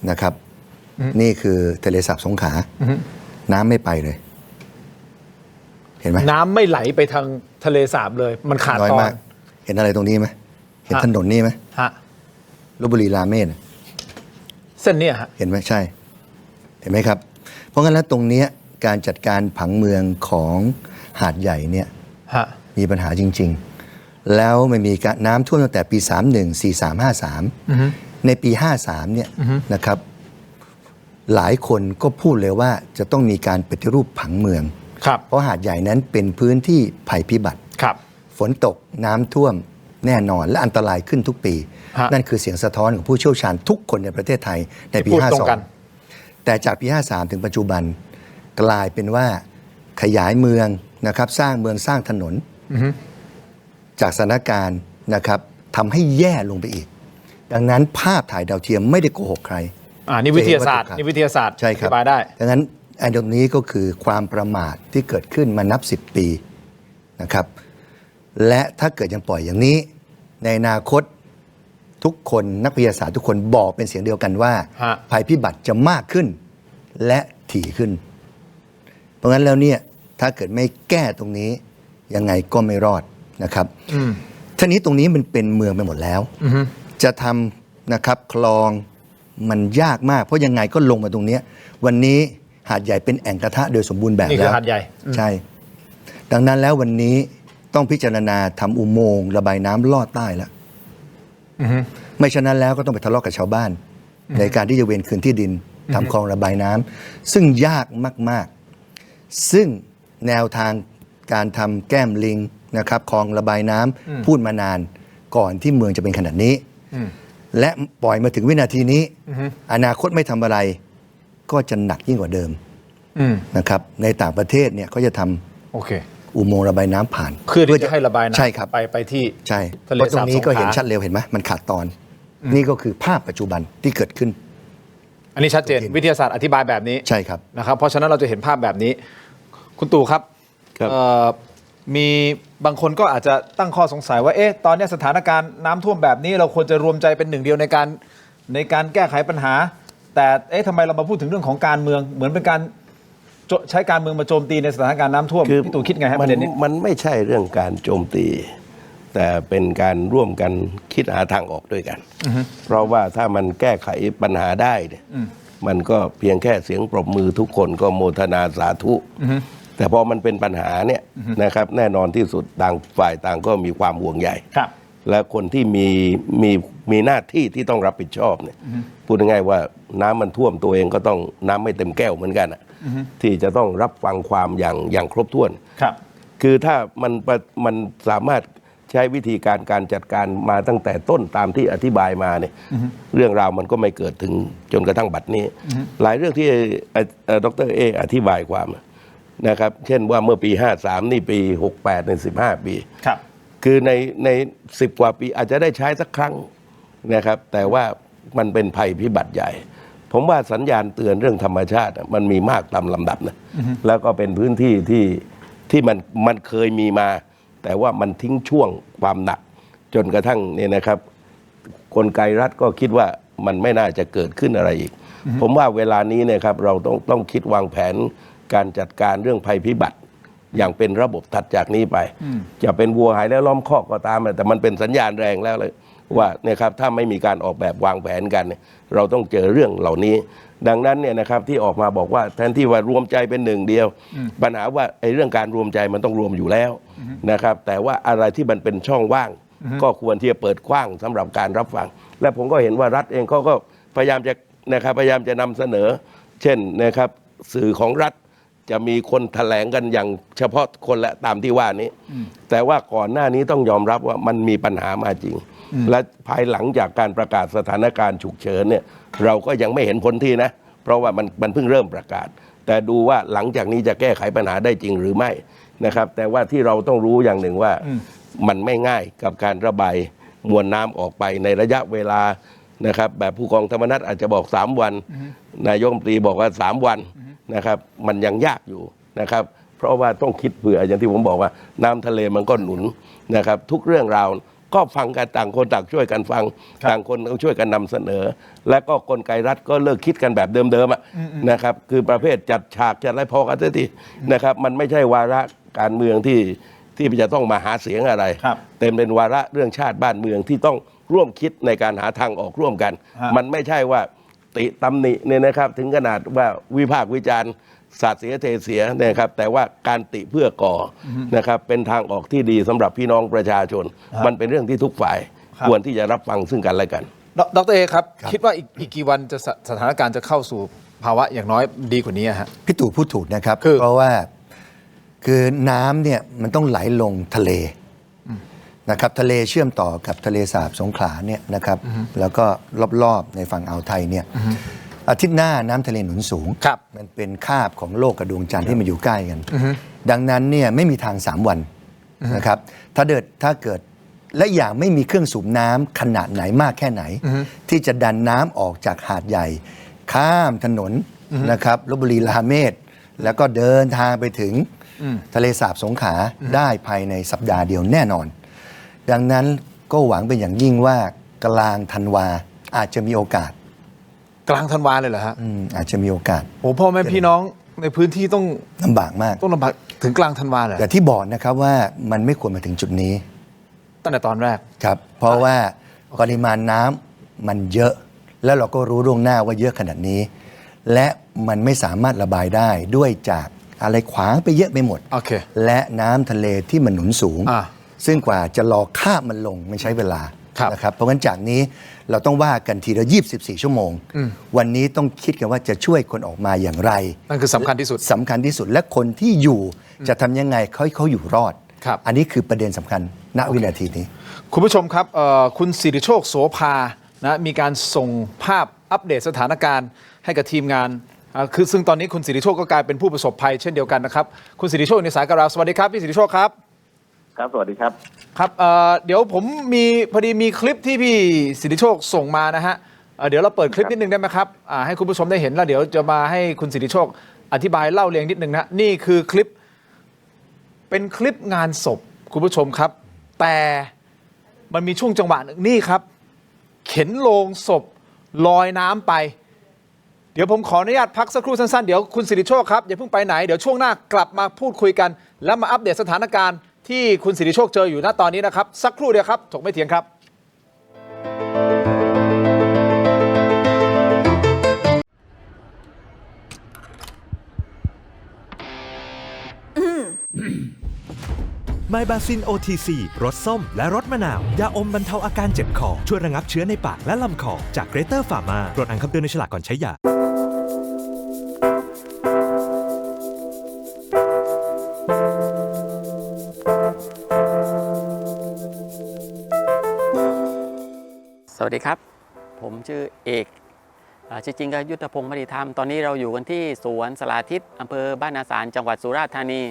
นะครับ นี่คือทะเลสาบสงขลาน้ำไม่ไปเลย เห็นไหม น้ำไม่ไหลไปทางทะเลสาบเลย มันขาด น้อย ตอ มาน กเห็นอะไรตรงนี้ไหมเห็นถนนนี่ไหม ฮะ ลพบุรีราเมศ เส้นเนี้ยฮะ เห็นไหมใช่ เห็นไหมครับ เพราะงั้นแล้วตรงเนี้ยการจัดการผังเมืองของหาดใหญ่เนี่ย ฮะ มีปัญหาจริง ๆ แล้วมันมีการน้ำท่วมตั้งแต่ปี 31 43 53 ในปี 53 เนี่ยนะครับ หลายคนก็พูดเลยว่าจะต้องมีการปฏิรูปผังเมือง ครับ เพราะหาดใหญ่นั้นเป็นพื้นที่ภัยพิบัติ ครับ ฝนตกน้ำท่วมแน่นอนและอันตรายขึ้นทุกปี ฮะ นั่นคือเสียงสะท้อนของผู้เชี่ยวชาญทุกคนในประเทศไทยในปี ที่พูดตรงกัน 52 แต่จากปี 53 ถึงปัจจุบันกลายเป็นว่าขยายเมืองนะครับสร้างเมืองสร้างถนนจากสถานการณ์นะครับทำให้แย่ลงไปอีก ดังนั้นภาพถ่ายดาวเทียมไม่ได้โกหกใคร นี่วิทยาศาสตร์ จะเห็นว่า นี่วิทยาศาสตร์ ใช่ครับ อธิบายได้ ดังนั้นอันตรงนี้ก็คือความประมาทที่เกิดขึ้นมานับ 10 ปีนะครับ และถ้าเกิดยังปล่อยอย่างนี้ ในอนาคตทุกคนนักวิทยาศาสตร์ทุกคนบอกเป็นเสียงเดียวกันว่า ฮะ ภัยพิบัติจะมากขึ้นและถี่ขึ้น เพราะงั้นแล้วเนี่ยถ้าเกิดไม่แก้ตรงนี้ยังไงก็ไม่รอดนะครับท่านี้ตรงนี้มันเป็นเมืองไปหมดแล้วจะทำนะครับคลองมันยากมากเพราะยังไงก็ลงมาตรงเนี้ยวันนี้หาดใหญ่เป็นแอ่งกระทะโดยสมบูรณ์แบบ นี่คือ แล้ว หาดใหญ่ ใช่ ดังนั้นแล้ววันนี้ต้องพิจารณาทำอุโมงค์ระบายน้ำลอดใต้แล้วไม่ฉะนั้นแล้วก็ต้องไปทะเลาะกับชาวบ้าน ในการที่จะเวนคืนที่ดินทำคลองระบายน้ำซึ่งยากมากๆ ซึ่งแนวทางการทำแก้มลิงนะครับคลองระบายน้ำพูดมานานก่อนที่เมืองจะเป็นขนาดนี้ และปล่อยมาถึงวินาทีนี้ อนาคตไม่ทำอะไร ก็จะหนักยิ่งกว่าเดิมนะครับในต่างประเทศเนี่ยก็จะทำ โอเค อุโมงค์ระบายน้ำผ่าน เพื่อที่จะให้ระบายน้ำ ใช่ครับ ไปที่ ใช่ ทะเล เพราะตร สาบ งนี้ก็เห็น สงขลา ชัดเร็วเห็นไหมมันขาดตอน นี่ก็คือภาพปัจจุบันที่เกิดขึ้น อันนี้ชัดเจนวิทยาศาสตร์อธิบายแบบนี้ ใช่ครับ นะครับ เพราะฉะนั้นเราจะเห็นภาพแบบนี้ คุณตู่ครับ ครับ มีบางคนก็อาจจะตั้งข้อสงสัยว่าเอ๊ะตอนนี้สถานการณ์น้ำท่วมแบบนี้เราควรจะรวมใจเป็นหนึ่งเดียวในการแก้ไขปัญหา แต่เอ๊ะทำไมเรามาพูดถึงเรื่องของการเมืองเหมือนเป็นการใช้การเมืองมาโจมตีในสถานการณ์น้ำท่วมพี่ตู่คิดไงฮะประเด็นนี้ มันไม่ใช่เรื่องการโจมตี แต่เป็นการร่วมกันคิดหาทางออกด้วยกัน เพราะว่าถ้ามันแก้ไขปัญหาได้เนี่ยมันก็เพียงแค่เสียงปรบมือทุกคนก็โมทนาสาธุแต่พอมันเป็นปัญหาเนี่ยนะครับแน่นอนที่สุดต่างฝ่ายต่างก็มีความห่วงใย ครับ และคนที่มีหน้าที่ที่ต้องรับผิดชอบเนี่ยพูดง่ายๆว่าน้ำมันท่วมตัวเองก็ต้องน้ำไม่เต็มแก้วเหมือนกันที่จะต้องรับฟังความอย่างครบถ้วน ครับ คือถ้ามันสามารถใช้วิธีการจัดการมาตั้งแต่ต้นตามที่อธิบายมาเนี่ยเรื่องราวมันก็ไม่เกิดถึงจนกระทั่งบัดนี้ หลายเรื่องที่ดร.เออธิบายความนะครับ เช่นว่าเมื่อปี 53 นี่ปี 68 ใน 15 ปี ครับ คือใน10 กว่าปีอาจจะได้ใช้สักครั้งนะครับ แต่ว่ามันเป็นภัยพิบัติใหญ่ ผมว่าสัญญาณเตือนเรื่องธรรมชาติมันมีมากตามลำดับนะแล้วก็เป็นพื้นที่ที่มันเคยมีมา แต่ว่ามันทิ้งช่วงความหนัก จนกระทั่งเนี่ยนะครับกลไกรัฐก็คิดว่ามันไม่น่าจะเกิดขึ้นอะไรอีก ผมว่าเวลานี้เนี่ยครับเราต้องคิดวางแผนการจัดการเรื่องภัยพิบัติ อย่างเป็นระบบถัดจากนี้ไป จะเป็นวัวหายแล้วล้อมคอกก็ตามแต่มันเป็นสัญญาณแรงแล้วเลยว่าเนี่ยครับถ้าไม่มีการออกแบบวางแผนกันเนี่ยเราต้องเจอเรื่องเหล่านี้ ดังนั้นเนี่ยนะครับที่ออกมาบอกว่าแทนที่ว่ารวมใจเป็นหนึ่งเดียว ปัญหาว่าไอ้เรื่องการรวมใจมันต้องรวมอยู่แล้วนะครับแต่ว่าอะไรที่มันเป็นช่องว่าง ก็ควรที่จะเปิดกว้างสำหรับการรับฟัง และผมก็เห็นว่ารัฐเองเขาก็พยายามจะนำเสนอ เช่นนะครับสื่อของรัฐจะมีคนแถลงกันอย่างเฉพาะคนละตามที่ว่านี้ แต่ว่าก่อนหน้านี้ต้องยอมรับว่ามันมีปัญหามาจริง และภายหลังจากการประกาศสถานการณ์ฉุกเฉินเนี่ยเราก็ยังไม่เห็นผลที่นะเพราะว่ามันเพิ่งเริ่มประกาศ แต่ดูว่าหลังจากนี้จะแก้ไขปัญหาได้จริงหรือไม่นะครับแต่ว่าที่เราต้องรู้อย่างหนึ่งว่ามันไม่ง่ายกับการระบาย มวลน้ำออกไปในระยะเวลานะครับแบบผู้กองธรรมนัฐอาจจะบอก3 วันนายกรัฐมนตรีบอกว่า3 วันนะครับมันยังยากอยู่นะครับเพราะว่าต้องคิดเผื่ออย่างที่ผมบอกว่าน้ำทะเลมันก็หนุนนะครับทุกเรื่องราวก็ฟังกันต่างคนต่างช่วยกันฟังต่างคนต้องช่วยกันนำเสนอ และก็กลไกรัฐก็เลิกคิดกันแบบเดิมๆนะครับคือประเภทจัดฉากจัดอะไรพอกันสักทีนะครับมันไม่ใช่วาระการเมืองที่จะต้องมาหาเสียงอะไรเต็มเป็นวาระเรื่องชาติบ้านเมืองที่ต้องร่วมคิดในการหาทางออกร่วมกันมันไม่ใช่ว่าติตำหนิเนี่ยนะครับถึงขนาดว่าวิพากษ์วิจารณ์สาดเสียเทเสียนะครับแต่ว่าการติเพื่อก่อนะครับเป็นทางออกที่ดีสำหรับพี่น้องประชาชนมันเป็นเรื่องที่ทุกฝ่ายควรที่จะรับฟังซึ่งกันและกัน ดร.เอครับคิดว่าอีกกี่วันจะสถานการณ์จะเข้าสู่ภาวะอย่างน้อยดีกว่านี้ฮะพี่ตู่พูดถูกนะครับ คือ เพราะว่าคือน้ำเนี่ยมันต้องไหลลงทะเลนะครับทะเลเชื่อมต่อกับทะเลสาบสงขลาเนี่ยนะครับแล้วก็รอบๆในฝั่งอ่าวไทยเนี่ยอาทิตย์หน้าน้ำทะเลหนุนสูงมันเป็นคาบของโลกกับดวงจันทร์ที่มาอยู่ใกล้กันดังนั้นเนี่ยไม่มีทาง3 วันนะครับถ้าเกิดและอย่างไม่มีเครื่องสูบน้ำขนาดไหนมากแค่ไหนที่จะดันน้ำออกจากหาดใหญ่ข้ามถนนนะครับลพบุรีลาเมศแล้วก็เดินทางไปถึงทะเลสาบสงขลาได้ภายในสัปดาห์เดียวแน่นอนดังนั้นก็หวังเป็นอย่างยิ่งว่ากลางธันวาอาจจะมีโอกาสกลางธันวาเลยเหรอฮะอาจจะมีโอกาสโอ้พ่อแม่พี่น้องในพื้นที่ต้องลำบากมากต้องลำบากถึงกลางธันวาเลยแต่ที่บอกนะครับว่ามันไม่ควรมาถึงจุดนี้ตั้งแต่ตอนแรกครับเพราะว่าปริมาณน้ำมันเยอะแล้วเราก็รู้ล่วงหน้าว่าเยอะขนาดนี้และมันไม่สามารถระบายได้ด้วยจากอะไรขวางไปเยอะไปหมด และน้ำทะเลที่มันหนุนสูงซึ่งกว่าจะรอคาบมันลงมันใช้เวลานะครับเพราะงั้นจากนี้เราต้องว่ากันทีละ24 ชั่วโมงวันนี้ต้องคิดกันว่าจะช่วยคนออกมาอย่างไรนั่นคือสำคัญที่สุดและคนที่อยู่จะทำยังไงเขาอยู่รอดอันนี้คือประเด็นสำคัญณวินาทีนี้คุณผู้ชมครับคุณสิริโชคโสภานะมีการส่งภาพอัปเดตสถานการณ์ให้กับทีมงานคือซึ่งตอนนี้คุณสิริโชคก็กลายเป็นผู้ประสบภัยเช่นเดียวกันนะครับคุณสิริโชคในสายกับเราสวัสดีครับพี่สิริโชคครับครับสวัสดีครับครับเดี๋ยวผมพอดีมีคลิปที่พี่สิริโชคส่งมานะฮะเดี๋ยวเราเปิดคลิปนิดนึงได้ไหมครับให้คุณผู้ชมได้เห็นแล้วเดี๋ยวจะมาให้คุณสิริโชคอธิบายเล่าเรียงนิดนึงนะนี่คือคลิปเป็นคลิปงานศพคุณผู้ชมครับแต่มันมีช่วงจังหวะนี่ครับเข็นโลงศพลอยน้ำไปเดี๋ยวผมขออนุญาตพักสักครู่สั้นๆเดี๋ยวคุณสิริโชคครับอย่าเพิ่งไปไหนเดี๋ยวช่วงหน้ากลับมาพูดคุยกันแล้วมาอัปเดตสถานการณ์ที่คุณสิริโชคเจออยู่ณตอนนี้นะครับสักครู่เดียวครับถกไม่เถียงครับไมบาซิน OTC รสส้มและรสมะนาว ยาอมบรรเทาอาการเจ็บคอ ช่วยระงับเชื้อในปากและลำคอ จากเกรเตอร์ฟาร์มาโปรดอ่านคำเตือนในฉลากก่อนใช้ยาสวัสดีครับผมชื่อเอกชื่อจริงก็ยุทธพงศ์มณีธรรมตอนนี้เราอยู่กันที่สวนสลาทิศอำเภอบ้านนาสารจังหวัดสุราษฎร์ธานี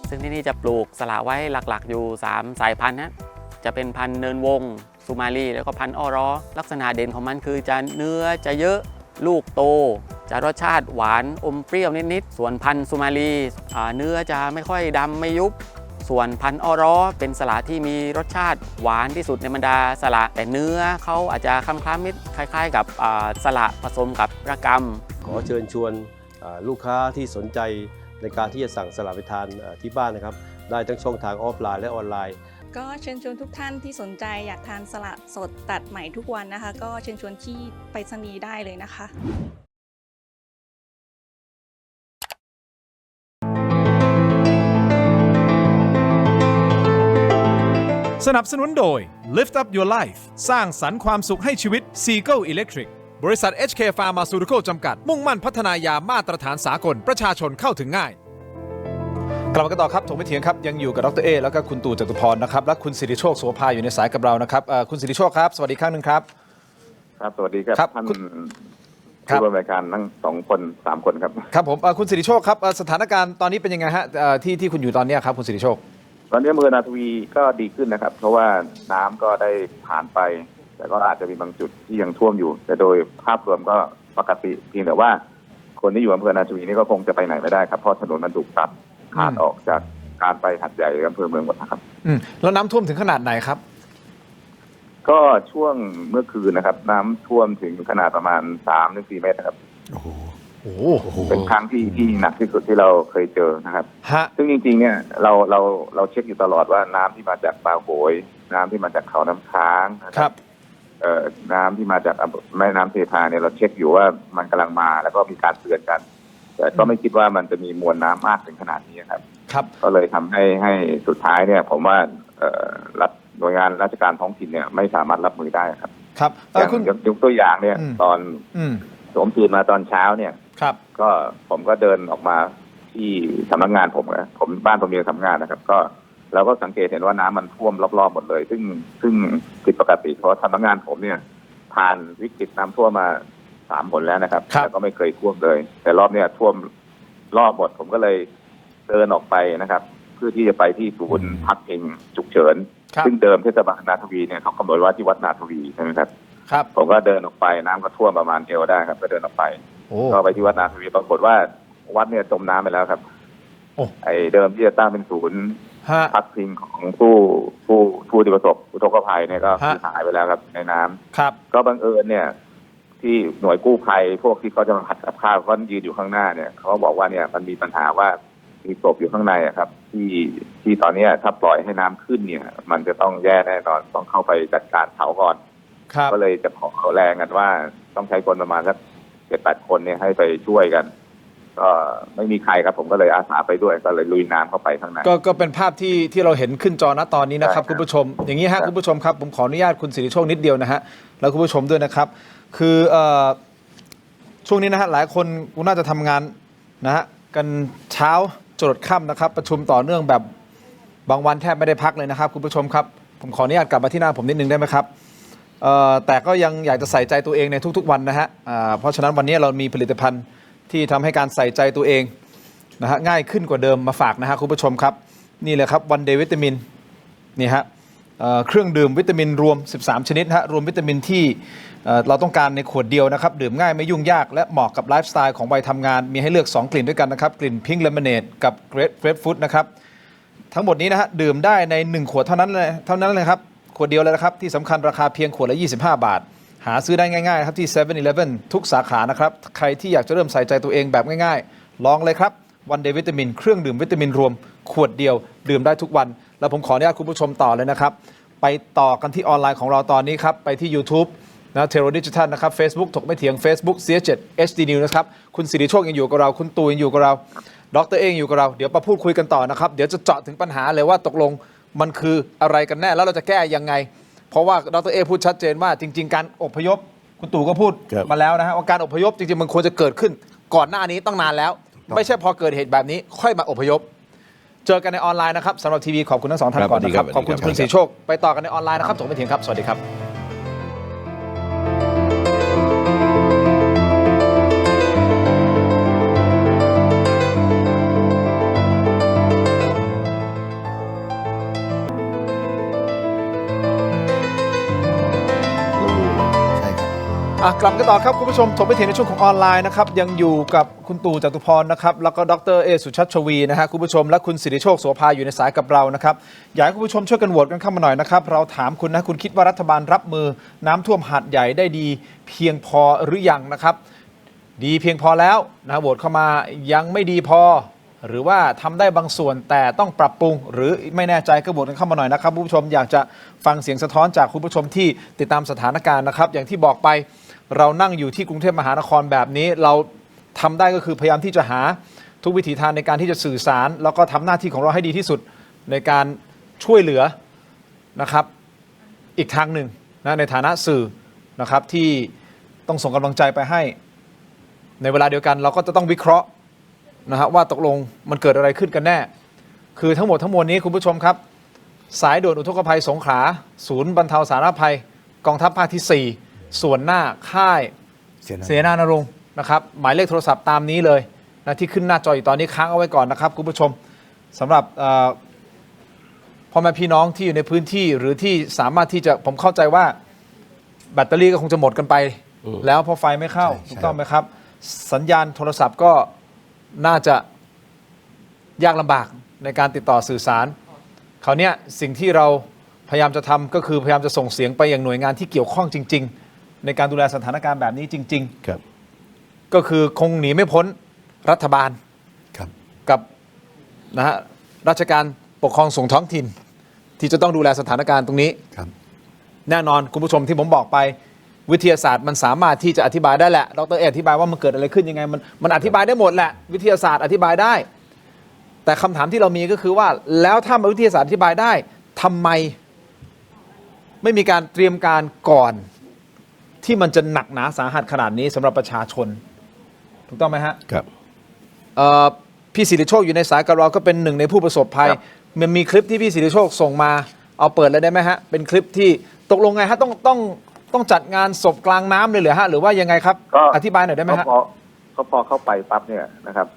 ซึ่งที่นี่จะปลูกสละไว้หลักๆอยู่3 สายพันธุ์นะจะเป็นพันธุ์เนินวงสุมาลีแล้วก็พันธุ์อ้อร้อลักษณะเด่นของมันคือจะเนื้อจะเยอะลูกโตจะรสชาติหวานอมเปรี้ยวนิดๆส่วนพันธุ์สุมาลีเนื้อจะไม่ค่อยดำไม่ยุบส่วนพันธุ์อ้อร้อเป็นสละที่มีรสชาติหวานที่สุดในบรรดาสละแต่เนื้อเขาอาจจะคล้ำๆนิดคล้ายๆกับสละผสมกับระกำขอเชิญชวนลูกค้าที่สนใจในการที่จะสั่งสละไปทานที่บ้านนะครับได้ทั้งช่องทางออฟไลน์และออนไลน์ก็เชิญชวนทุกท่านที่สนใจอยากทานสละสดตัดใหม่ทุกวันนะคะก็เชิญชวนที่ไปรษณีย์ได้เลยนะคะสนับสนุนโดย Lift Up Your Life สร้างสรรค์ความสุขให้ชีวิต Seagull Electric บริษัท HK Pharmaceutical จำกัดมุ่งมั่นพัฒนายามาตรฐานสากลประชาชนเข้าถึงง่ายกลับมากันต่อครับถกไม่เถียงครับยังอยู่กับดร.เอแล้วก็คุณตู่จตุพรนะครับและคุณสิริโชคโสภาอยู่ในสายกับเรานะครับคุณสิริโชคครับสวัสดีครั้งหนึ่งครับครับสวัสดีครับท่านผู้ร่วมรายการทั้ง2 คน 3 คนครับครับผมคุณสิริโชคครับสถานการณ์ตอนนี้เป็นยังไงฮะที่คุณอยู่ตอนนี้ครับคุณสิริโชค ตอนนี้อำเภอนาทวีก็ดีขึ้นนะครับ เพราะว่าน้ำก็ได้ผ่านไป แต่ก็อาจจะมีบางจุดที่ยังท่วมอยู่ แต่โดยภาพรวมก็ปกติเพียงแต่ว่าคนที่อยู่อำเภอนาทวีนี่ก็คงจะไปไหนไม่ได้ครับเพราะถนนมันถูกตัดขาดออกจากการไปหัดใหญ่อำเภอเมืองหมดนะครับ แล้วน้ำท่วมถึงขนาดไหนครับ ก็ช่วงเมื่อคืนนะครับ น้ำท่วมถึงขนาดประมาณ3-4 เมตรนะครับโอ้โหเป็นครั้งที่หนักที่สุดที่เราเคยเจอนะครับซึ่งจริงๆเนี่ยเราเช็คอยู่ตลอดว่าน้ำที่มาจากปาโหยน้ำที่มาจากเขาน้ำค้างนะครับน้ำที่มาจากแม่น้ำเทพาเนี่ยเราเช็คอยู่ว่ามันกำลังมาแล้วก็มีการเตือนกัน แต่ก็ไม่คิดว่ามันจะมีมวลน้ำมากถึงขนาดนี้ครับก็เลยทำให้สุดท้ายเนี่ยผมว่าหน่วยงานราชการท้องถิ่นเนี่ยไม่สามารถรับมือได้ครับอย่างยกตัวอย่างเนี่ยตอนผมตื่นมาตอนเช้าเนี่ยก็ผมก็เดินออกมาที่สำนักงานผมบ้านผมมีสำนักงานนะครับก็เราก็สังเกตเห็นว่าน้ำมันท่วมรอบๆหมดเลยซึ่งผิดปกติเพราะสำนักงานผมเนี่ยผ่านวิกฤตน้ำท่วมมา3 หนแล้วนะครับแต่ก็ไม่เคยท่วมเลยแต่รอบเนี้ยท่วมรอบหมดผมก็เลยเดินออกไปนะครับเพื่อที่จะไปที่ศูนย์พักพิงฉุกเฉินซึ่งเดิมเทศบาลนาทวีเนี่ยเขากำหนดว่าที่วัดนาทวีใช่ไหมครับผมก็เดินออกไปน้ำก็ท่วมประมาณเอวได้ครับก็เดินออกไปก็ไปที่วัดนาทวีปรากฏว่าวัดเนี่ยจมน้ำไปแล้วครับไอ้เดิมที่จะตั้งเป็นศูนย์พักพิงของผู้ที่ประสบอุทกภัยเนี่ยก็หายไปแล้วครับในน้ำก็บังเอิญเนี่ยที่หน่วยกู้ภัยพวกที่เขาจะมาผัดกับข้าวเขายืนอยู่ข้างหน้าเนี่ยเขาบอกว่าเนี่ยมันมีปัญหาว่ามีศพอยู่ข้างในครับที่ตอนนี้ถ้าปล่อยให้น้ำขึ้นเนี่ยมันจะต้องแย่แน่นอนต้องเข้าไปจัดการเผาก่อนก็เลยจะขอแรงกันว่าต้องใช้คนประมาณสัก 7-8 คนเนี่ยให้ไปช่วยกันก็ไม่มีใครครับผมก็เลยอาสาไปด้วยก็เลยลุยน้ำเข้าไปข้างในก็เป็นภาพที่เราเห็นขึ้นจอณตอนนี้นะครับคุณผู้ชมอย่างนี้ฮะคุณผู้ชมครับผมขออนุญาตคุณสิริโชคนิดเดียวนะฮะแล้วคุณผู้ชมด้วยนะครับคือช่วงนี้นะฮะหลายคนน่าจะทำงานนะฮะกันเช้าจรดค่ำนะครับประชุมต่อเนื่องแบบบางวันแทบไม่ได้พักเลยนะครับคุณผู้ชมครับผมขออนุญาตกลับมาที่หน้าผมนิดนึงได้ไหมครับแต่ก็ยังอยากจะใส่ใจตัวเองในทุกๆวันนะฮะเพราะฉะนั้นวันนี้เรามีผลิตภัณฑ์ที่ทำให้การใส่ใจตัวเองนะฮะง่ายขึ้นกว่าเดิมมาฝากนะฮะคุณผู้ชมครับนี่เลยครับวันเดย์วิตามินนี่ฮะเครื่องดื่มวิตามินรวม13 ชนิดฮะรวมวิตามินที่เราต้องการในขวดเดียวนะครับดื่มง่ายไม่ยุ่งยากและเหมาะกับไลฟ์สไตล์ของวัยทำงานมีให้เลือก2 กลิ่นด้วยกันนะครับกลิ่นพิงค์เลมอนเนดกับเกรปฟรุตนะครับทั้งหมดนี้นะฮะดื่มได้ใน1 ขวดเท่านั้นเลยครับขวดเดียวเลยนะครับที่สำคัญราคาเพียงขวดละ25 บาทหาซื้อได้ง่ายๆครับที่ 7-Eleven ทุกสาขานะครับใครที่อยากจะเริ่มใส่ใจตัวเองแบบง่ายๆลองเลยครับวันเดย์วิตามินเครื่องดื่มวิตามินรวมขวดเดียวดื่มได้ทุกวันแล้วผมขออนุญาตคุณผู้ชมต่อเลยนะครับไปต่อกันที่ออนไลน์ของเราตอนนี้ครับไปที่ YouTube นะเทโรดิจิทัลนะครับ Facebook ถกไม่เถียง Facebook CS7 HD News นะครับคุณสิริโชคยังอยู่กับเราคุณตูยังอยู่กับเราดร.เองอยู่กับเราเดี๋ยวมาพูดคุยกันต่อนะครับเดี๋ยวจะเจาะถึงปัญหาเลยว่าตกลงมันคืออะไรกันแน่แล้วเราจะแก้ยังไงเพราะว่าดร.เอพูดชัดเจนว่าจริงๆการอพยพคุณตู่ก็พูดมาแล้วนะฮะว่าการอพยพจริงๆมันควรจะเกิดขึ้นก่อนหน้านี้ตั้งนานแล้วไม่ใช่พอเกิดเหตุแบบนี้ค่อยมาอพยพเจอกันในออนไลน์นะครับสำหรับทีวีขอบคุณทั้ง2 ท่านก่อนนะครับขอบคุณคุณศรีโชคไปต่อกันในออนไลน์นะครับถกไม่เถียงครับสวัสดีครับกลับกันต่อครับคุณผู้ชมถกไม่เถียงในช่วงของออนไลน์นะครับยังอยู่กับคุณตู่จตุพรนะครับแล้วก็ดร.เอสุชัชวีนะฮะคุณผู้ชมและคุณสิริโชคโสภาอยู่ในสายกับเรานะครับอยากให้คุณผู้ชมช่วยกันโหวตกันเข้ามาหน่อยนะครับเราถามคุณนะคุณคิดว่ารัฐบาลรับมือน้ำท่วมหาดใหญ่ได้ดีเพียงพอหรือยังนะครับดีเพียงพอแล้วนะโหวตเข้ามายังไม่ดีพอหรือว่าทำได้บางส่วนแต่ต้องปรับปรุงหรือไม่แน่ใจก็โหวตกันเข้ามาหน่อยนะครับคุณผู้ชมอยากจะฟังเสียงสะท้อนจากคุณผู้ชมที่ติดตามสถานการณ์นะครับอย่างที่บอกไปเรานั่งอยู่ที่กรุงเทพมหานครแบบนี้เราทำได้ก็คือพยายามที่จะหาทุกวิถีทางในการที่จะสื่อสารแล้วก็ทำหน้าที่ของเราให้ดีที่สุดในการช่วยเหลือนะครับอีกทางหนึ่งนะในฐานะสื่อนะครับที่ต้องส่งกำลังใจไปให้ในเวลาเดียวกันเราก็จะต้องวิเคราะห์นะฮะว่าตกลงมันเกิดอะไรขึ้นกันแน่คือทั้งหมดทั้งมวลนี้คุณผู้ชมครับสายด่วนอุทกภัยสงขลาศูนย์บรรเทาสาธารณภัยกองทัพภาคที่4ส่วนหน้าค่ายเสนานรงค์นะครับหมายเลขโทรศัพท์ตามนี้เลยนะที่ขึ้นหน้าจออยู่ตอนนี้ค้างเอาไว้ก่อนนะครับคุณผู้ชมสำหรับค พ่อแม่พี่น้องที่อยู่ในพื้นที่หรือที่สามารถที่จะผมเข้าใจว่าแบตเตอรี่ก็คงจะหมดกันไปแล้วเพราะไฟไม่เข้าถูกต้องไหมครับสัญญาณโทรศัพท์ก็น่าจะยากลำบากในการติดต่อสื่อสารคราวนี้สิ่งที่เราพยายามจะทำก็คือพยายามจะส่งเสียงไปยังหน่วยงานที่เกี่ยวข้องจริงๆในการดูแลสถานการณ์แบบนี้จริงๆครับก็คือคงหนีไม่พ้นรัฐบาลกับนะฮะราชการปกครองส่งท้องถิ่นที่จะต้องดูแลสถานการณ์ตรงนี้แน่นอนคุณผู้ชมที่ผมบอกไปวิทยาศาสตร์มันสามารถที่จะอธิบายได้แหละดร.เออธิบายว่ามันเกิดอะไรขึ้นยังไงมันอธิบายได้หมดแหละวิทยาศาสตร์อธิบายได้แต่คำถามที่เรามีก็คือว่าแล้วถ้าวิทยาศาสตร์อธิบายได้ทำไมไม่มีการเตรียมการก่อนที่มันจะหนักหนาสาหัสขนาดนี้สำหรับประชาชนถูกต้องไหมฮะครับพี่สิริโชคอยู่ในสายกับเราก็เป็นหนึ่งในผู้ประสบภัยมันมีคลิปที่พี่สิริโชคส่งมาเอาเปิดเลยได้ไหมฮะเป็นคลิปที่ตกลงไงฮะต้องจัดงานศพกลางน้ำเลยเหรอฮะหรือว่ายังไงครับอธิบายหน่อยได้ไหมฮะพอเข้าไปปั๊บเนี่ยนะครับ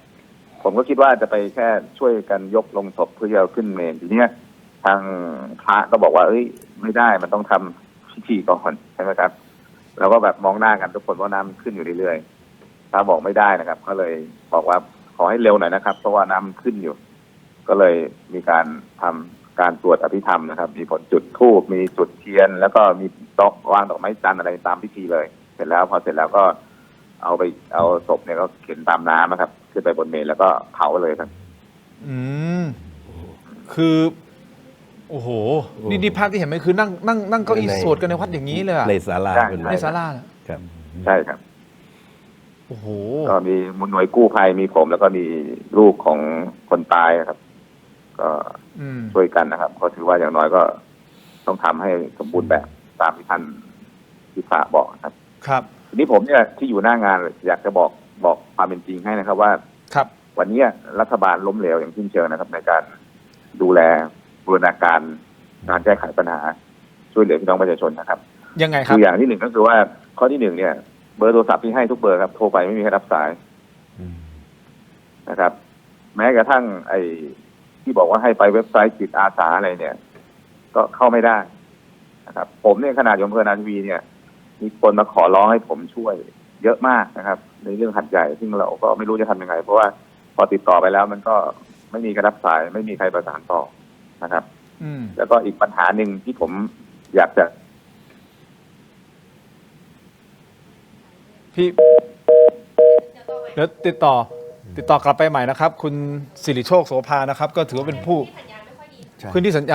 ผมก็คิดว่าจะไปแค่ช่วยกันยกลงศพเพื่อจะขึ้นเมนทีนี้ทางพระก็บอกว่าเอ้ยไม่ได้มันต้องทำพิธีก่อนใช่ไหมครับแล้วก็แบบมองหน้ากันทุกคนว่าน้ำขึ้นอยู่เรื่อยๆพระบอกไม่ได้นะครับก็เลยบอกว่าขอให้เร็วหน่อยนะครับเพราะว่าน้ำขึ้นอยู่ก็เลยมีการทำการสวดอภิธรรมนะครับมีผลจุดธูปมีจุดเทียนแล้วก็มีวางดอกไม้จันทร์อะไรตามพิธีเลยเสร็จแล้วพอเสร็จแล้วก็เอาศพเนี่ยก็เข็นตามน้ำนะครับขึ้นไปบนเมรุแล้วก็เผาเลยครับคือโอ้โหนี่ภาพที่เห็นไหมคือนั่งเก้าอี้สวดกันในวัดอย่างนี้เลยในศาลาในศาลาครับใช่ครับโอ้โหก็มีหน่วยกู้ภัยมีผมแล้วก็มีลูกของคนตายครับก็ช่วยกันนะครับก็ถือว่าอย่างน้อยก็ต้องทำให้สมบูรณ์แบบตามที่ท่านที่ฝากบอกครับทีนี้ผมเนี่ยที่อยู่หน้างานอยากจะบอกความเป็นจริงให้นะครับว่าครับวันนี้รัฐบาลล้มเหลวอย่างสิ้นเชิงนะครับในการดูแลบูรณาการการแก้ไขปัญหาช่วยเหลือพี่น้องประชาชนนะครับยังไงครับตัวอย่างที่หนึ่งก็คือว่าข้อที่หนึ่งเนี่ยเบอร์โทรศัพท์ที่ให้ทุกเบอร์ครับโทรไปไม่มีใครรับสายนะครับแม้กระทั่งไอ้ที่บอกว่าให้ไปเว็บไซต์จิตอาสาอะไรเนี่ยก็เข้าไม่ได้นะครับผมเนี่ยขนาดอยู่อำเภอนาทวีเนี่ยมีคนมาขอร้องให้ผมช่วยเยอะมากนะครับในเรื่องหัดใหญ่ซึ่งเราก็ไม่รู้จะทำยังไงเพราะว่าพอติดต่อไปแล้วมันก็ไม่มีใครรับสายไม่มีใครประสานต่อนะครับแล้วก็อีกปัญหาหนึ่งที่ผมอยากจะพี่เดี๋ยวติดต่อกลับไปใหม่นะครับคุณสิริโชคโสภานะครับก็ถือว่าเป็นผู้พื้นที่สัญ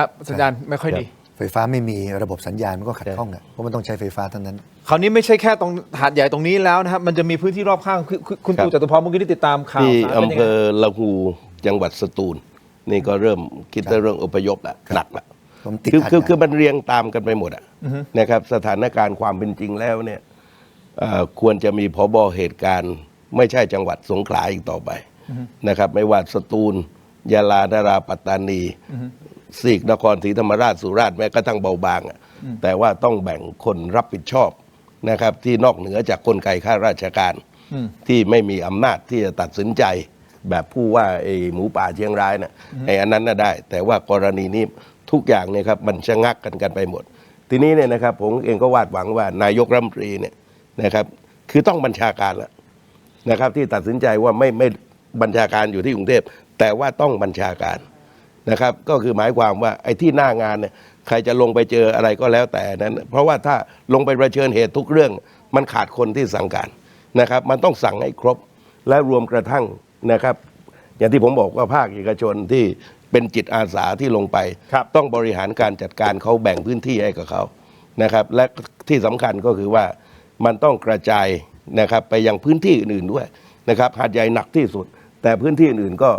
ญาณไม่ค่อยดีไฟฟ้าไม่มีระบบสัญญาณมันก็ขัดข้องเพราะมันต้องใช้ไฟฟ้าเท่านั้นคราวนี้ไม่ใช่แค่ตรงหาดใหญ่ตรงนี้แล้วนะครับมันจะมีพื้นที่รอบข้างคุณตู่จตุพรเมื่อกี้ที่ติดตามข่าวที่อำเภอละหูจังหวัดสตูลนี่ก็เริ่มคิดเรื่องอพยพแล้วหนักแล้วคือมันเรียงตามกันไปหมดนะครับสถานการณ์ความเป็นจริงแล้วเนี่ยควรจะมีผบ.เหตุการณ์ไม่ใช่จังหวัดสงขลาอีกต่อไปนะครับไม่ว่าสตูลยะลานราปัตตานีซีกนครศรีธรรมราชสุราษฎร์แม้กระทั่งเบาบางแต่ว่าต้องแบ่งคนรับผิดชอบนะครับที่นอกเหนือจากกลไกข้าราชการที่ไม่มีอำนาจที่จะตัดสินใจแบบผู้ว่าไอ้หมูป่าเชียงรายน่ะไอ้อันนั้นน่ะได้แต่ว่ากรณีนี้ทุกอย่างเนี่ยครับมันชะงักกันไปหมดทีนี้เนี่ยนะครับผมเองก็วาดหวังว่านายกรัฐมนตรีเนี่ยนะครับคือต้องบัญชาการแล้วนะครับที่ตัดสินใจว่าไม่บัญชาการอยู่ที่กรุงเทพแต่ว่าต้องบัญชาการนะครับก็คือหมายความว่าไอ้ที่หน้างานเนี่ยใครจะลงไปเจออะไรก็แล้วแต่นั้นเพราะว่าถ้าลงไปเผชิญเหตุทุกเรื่องมันขาดคนที่สั่งการนะครับมันต้องสั่งให้ครบและรวมกระทั่งนะครับอย่างที่ผมบอกว่าภาคเอกชนที่เป็นจิตอาสาที่ลงไปต้องบริหารการจัดการเขาแบ่งพื้นที่ให้กับเขานะครับและที่สำคัญก็คือว่ามันต้องกระจายนะครับไปยังพื้นที่อื่นๆด้วยนะครับหาดใหญ่หนักที่สุดแต่พื้นที่อื่นก็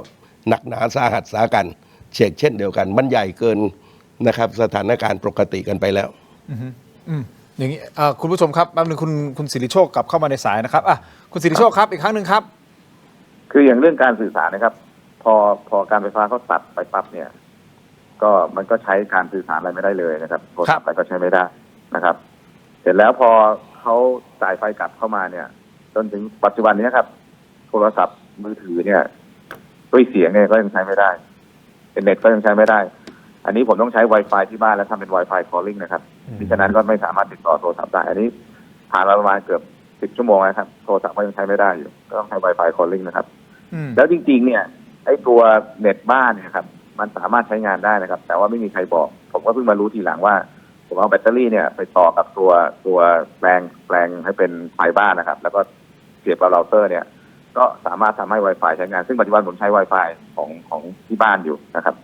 หนักหนาสาหัสสากันเช่นเดียวกันมันใหญ่เกินนะครับสถานการณ์ปกติกันไปแล้วอย่างนี้คุณผู้ชมครับแป๊บนึงคุณสิริโชคกลับเข้ามาในสายนะครับคุณสิริโชคครับอีกครั้งหนึ่งครับคืออย่างเรื่องการสื่อสารนะครับพอการไฟฟ้าเขาตัดไปปั๊บเนี่ยก็มันก็ใช้การสื่อสารอะไรไม่ได้เลยนะครับโทรศัพท์อะไรก็ใช้ไม่ได้นะครับเสร็จแล้วพอเขาจ่ายไฟกลับเข้ามาเนี่ยจนถึงปัจจุบันนี้ครับโทรศัพท์มือถือเนี่ยด้วยเสียงเนี่ยก็ยังใช้ไม่ได้เน็ตก็ยังใช้ไม่ได้ อันนี้ผมต้องใช้ Wi-Fi ที่บ้านแล้วทำเป็น Wi-Fi calling นะครับดิฉะนั้นก็ไม่สามารถติดต่อโทรศัพท์ได้อันนี้ผ่านมาประมาณเกือบ10 ชั่วโมงนะครับโทรศัพท์ก็ยังใช้ไม่ได้อยู่ก็ต้องใช้ Wi-Fi calling นะครับแล้วจริงๆเนี่ยไอ้ตัวเน็ตบ้านเนี่ยครับมันสามารถใช้งานได้นะครับแต่ว่าไม่มีใครบอกผมก็เพิ่งมารู้ทีหลังว่าผมเอาแบตเตอรี่เนี่ยไปต่อกับตัวแปลงให้เป็นไฟบ้านนะครับแล้วก็เสียบกับเราเตอร์เนี่ยก็สามารถทำให้ Wi-Fi ใช้งานซึ่งปัจจุบันผมใช้ Wi-Fi ของที่บ้านอยู่นะครับ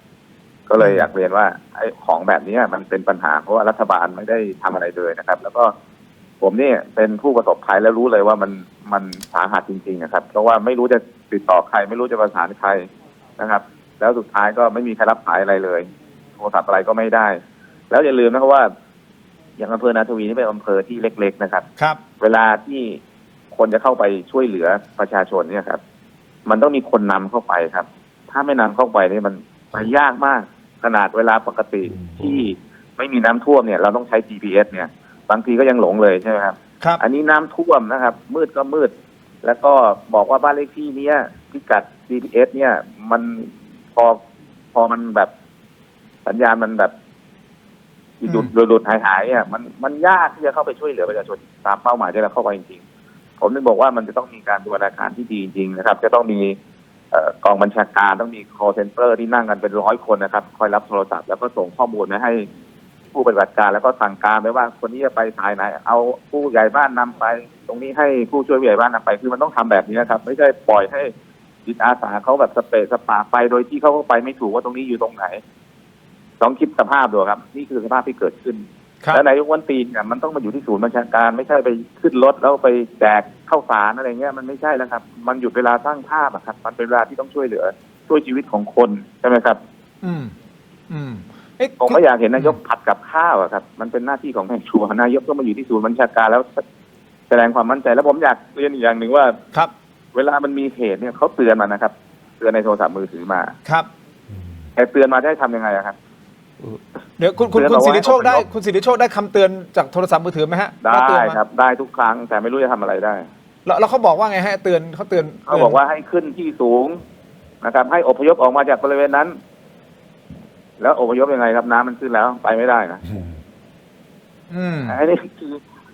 ก็เลยอยากเรียนว่าไอ้ของแบบนี้มันเป็นปัญหาเพราะว่ารัฐบาลไม่ได้ทำอะไรเลยนะครับแล้วก็ผมเนี่ยเป็นผู้ประสบภัยแล้วรู้เลยว่ามันสาหัสจริงๆนะครับเพราะว่าไม่รู้จะติดต่อใครไม่รู้จะประสานใครนะครับแล้วสุดท้ายก็ไม่มีใครรับสายอะไรเลยโทรศัพท์อะไรก็ไม่ได้แล้วอย่าลืมนะครับว่าอย่างอำเภอนาทวีนี่เป็นอำเภอที่เล็กๆนะครับครับเวลาที่คนจะเข้าไปช่วยเหลือประชาชนเนี่ยครับมันต้องมีคนนำเข้าไปครับถ้าไม่นำเข้าไปนี่มันไปยากมากขนาดเวลาปกติที่ไม่มีน้ำท่วมเนี่ยเราต้องใช้ GPS เนี่ยบางทีก็ยังหลงเลยใช่ไหมครับครับอันนี้น้ำท่วมนะครับมืดก็มืดแล้วก็บอกว่าบ้านเลขที่เนี้ยพิกัด GPS เนี่ยมันพอมันแบบสัญญาณมันแบบหลุดหายอ่ะมันยากที่จะเข้าไปช่วยเหลือประชาชนตามเป้าหมายที่เราเข้าไปจริงๆผมนึกบอกว่ามันจะต้องมีการบูรณาการที่ดีจริงๆนะครับจะต้องมีกองบัญชาการต้องมี call center ที่นั่งกันเป็น100 คนนะครับคอยรับโทรศัพท์แล้วก็ส่งข้อมูลมาให้ผู้ปฏิบัติการแล้วก็สั่งการไปว่าคนนี้จะไปสายไหนเอาผู้ใหญ่บ้านนำไปตรงนี้ให้ผู้ช่วยผู้ใหญ่บ้านนำไปคือมันต้องทำแบบนี้นะครับไม่ใช่ปล่อยให้จิตอาสาเขาแบบสเปะสปาไปโดยที่เขาก็ไปไม่ถูกว่าตรงนี้อยู่ตรงไหนต้องคิดสภาพดูครับนี่คือสภาพที่เกิดขึ้นแล้วนายกวันตีเนี่ยมันต้องมาอยู่ที่ศูนย์บัญชาการไม่ใช่ไปขึ้นรถแล้วไปแจกข้าวสารอะไรเงี้ยมันไม่ใช่แล้วครับมันหยุดเวลาสร้างภาพอะครับมันเป็นเวลาที่ต้องช่วยเหลือช่วยชีวิตของคนใช่ไหมครับผมไม่อยากเห็นนายกผัดกับข้าวอะครับมันเป็นหน้าที่ของแม่ครัวนายกต้องมาอยู่ที่ศูนย์บัญชาการแล้วแสดงความมั่นใจแล้วผมอยากเรียนอีกอย่างหนึ่งว่าครับเวลามันมีเหตุเนี่ยเขาเตือนมานะครับเตือนในโทรศัพท์มือถือมาครับแต่เตือนมาได้ทำยังไงครับเดี๋ยวคุณสิริโชคได้คุณสิริโชคได้คำเตือนจากโทรศัพท์มือถือไหมฮะได้ครับได้ทุกครั้งแต่ไม่รู้จะทำอะไรได้แล้วเขาบอกว่าไงให้เตือนเขาบอกว่าให้ขึ้นที่สูงนะครับให้อพยพออกมาจากบริเวณนั้นแล้วอพยพยังไงครับน้ำมันขึ้นแล้วไปไม่ได้นะอันนี้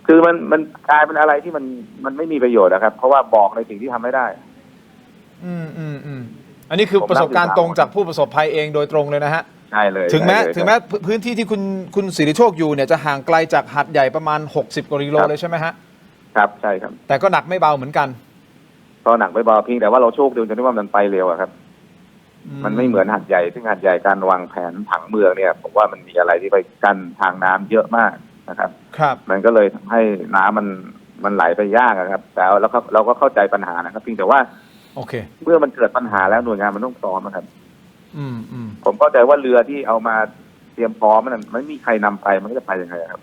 คือมันกลายเป็นอะไรที่มันไม่มีประโยชน์นะครับเพราะว่าบอกในสิ่งที่ทำไม่ได้อันนี้คือประสบการณ์ตรงจากผู้ประสบภัยเองโดยตรงเลยนะฮะใช่เลยถึงแม้พื้นที่ที่คุณสิริโชคอยู่เนี่ยจะห่างไกลจากหาดใหญ่ประมาณ60 กว่ากิโลเลยใช่ไหมฮะครับใช่ครับแต่ก็หนักไม่เบาเหมือนกันก็หนักไม่เบาเพียงแต่ว่าเราโชคดีจนที่ว่ามันไปเร็วครับมันไม่เหมือนหาดใหญ่ซึ่งหาดใหญ่การวางแผนผังเมืองเนี่ยผมว่ามันมีอะไรที่ไปกั้นทางน้ำเยอะมากนะครับมันก็เลยทำให้น้ำมันไหลไปยากครับแต่เราก็เข้าใจปัญหานะครับเพียงแต่ว่าเมื่อมันเกิดปัญหาแล้วหน่วยงานมันต้องพร้อมนะครับผมเข้าใจว่าเรือที่เอามาเตรียมพร้อมมันไม่มีใครนำไปมันจะไปยังไงครับ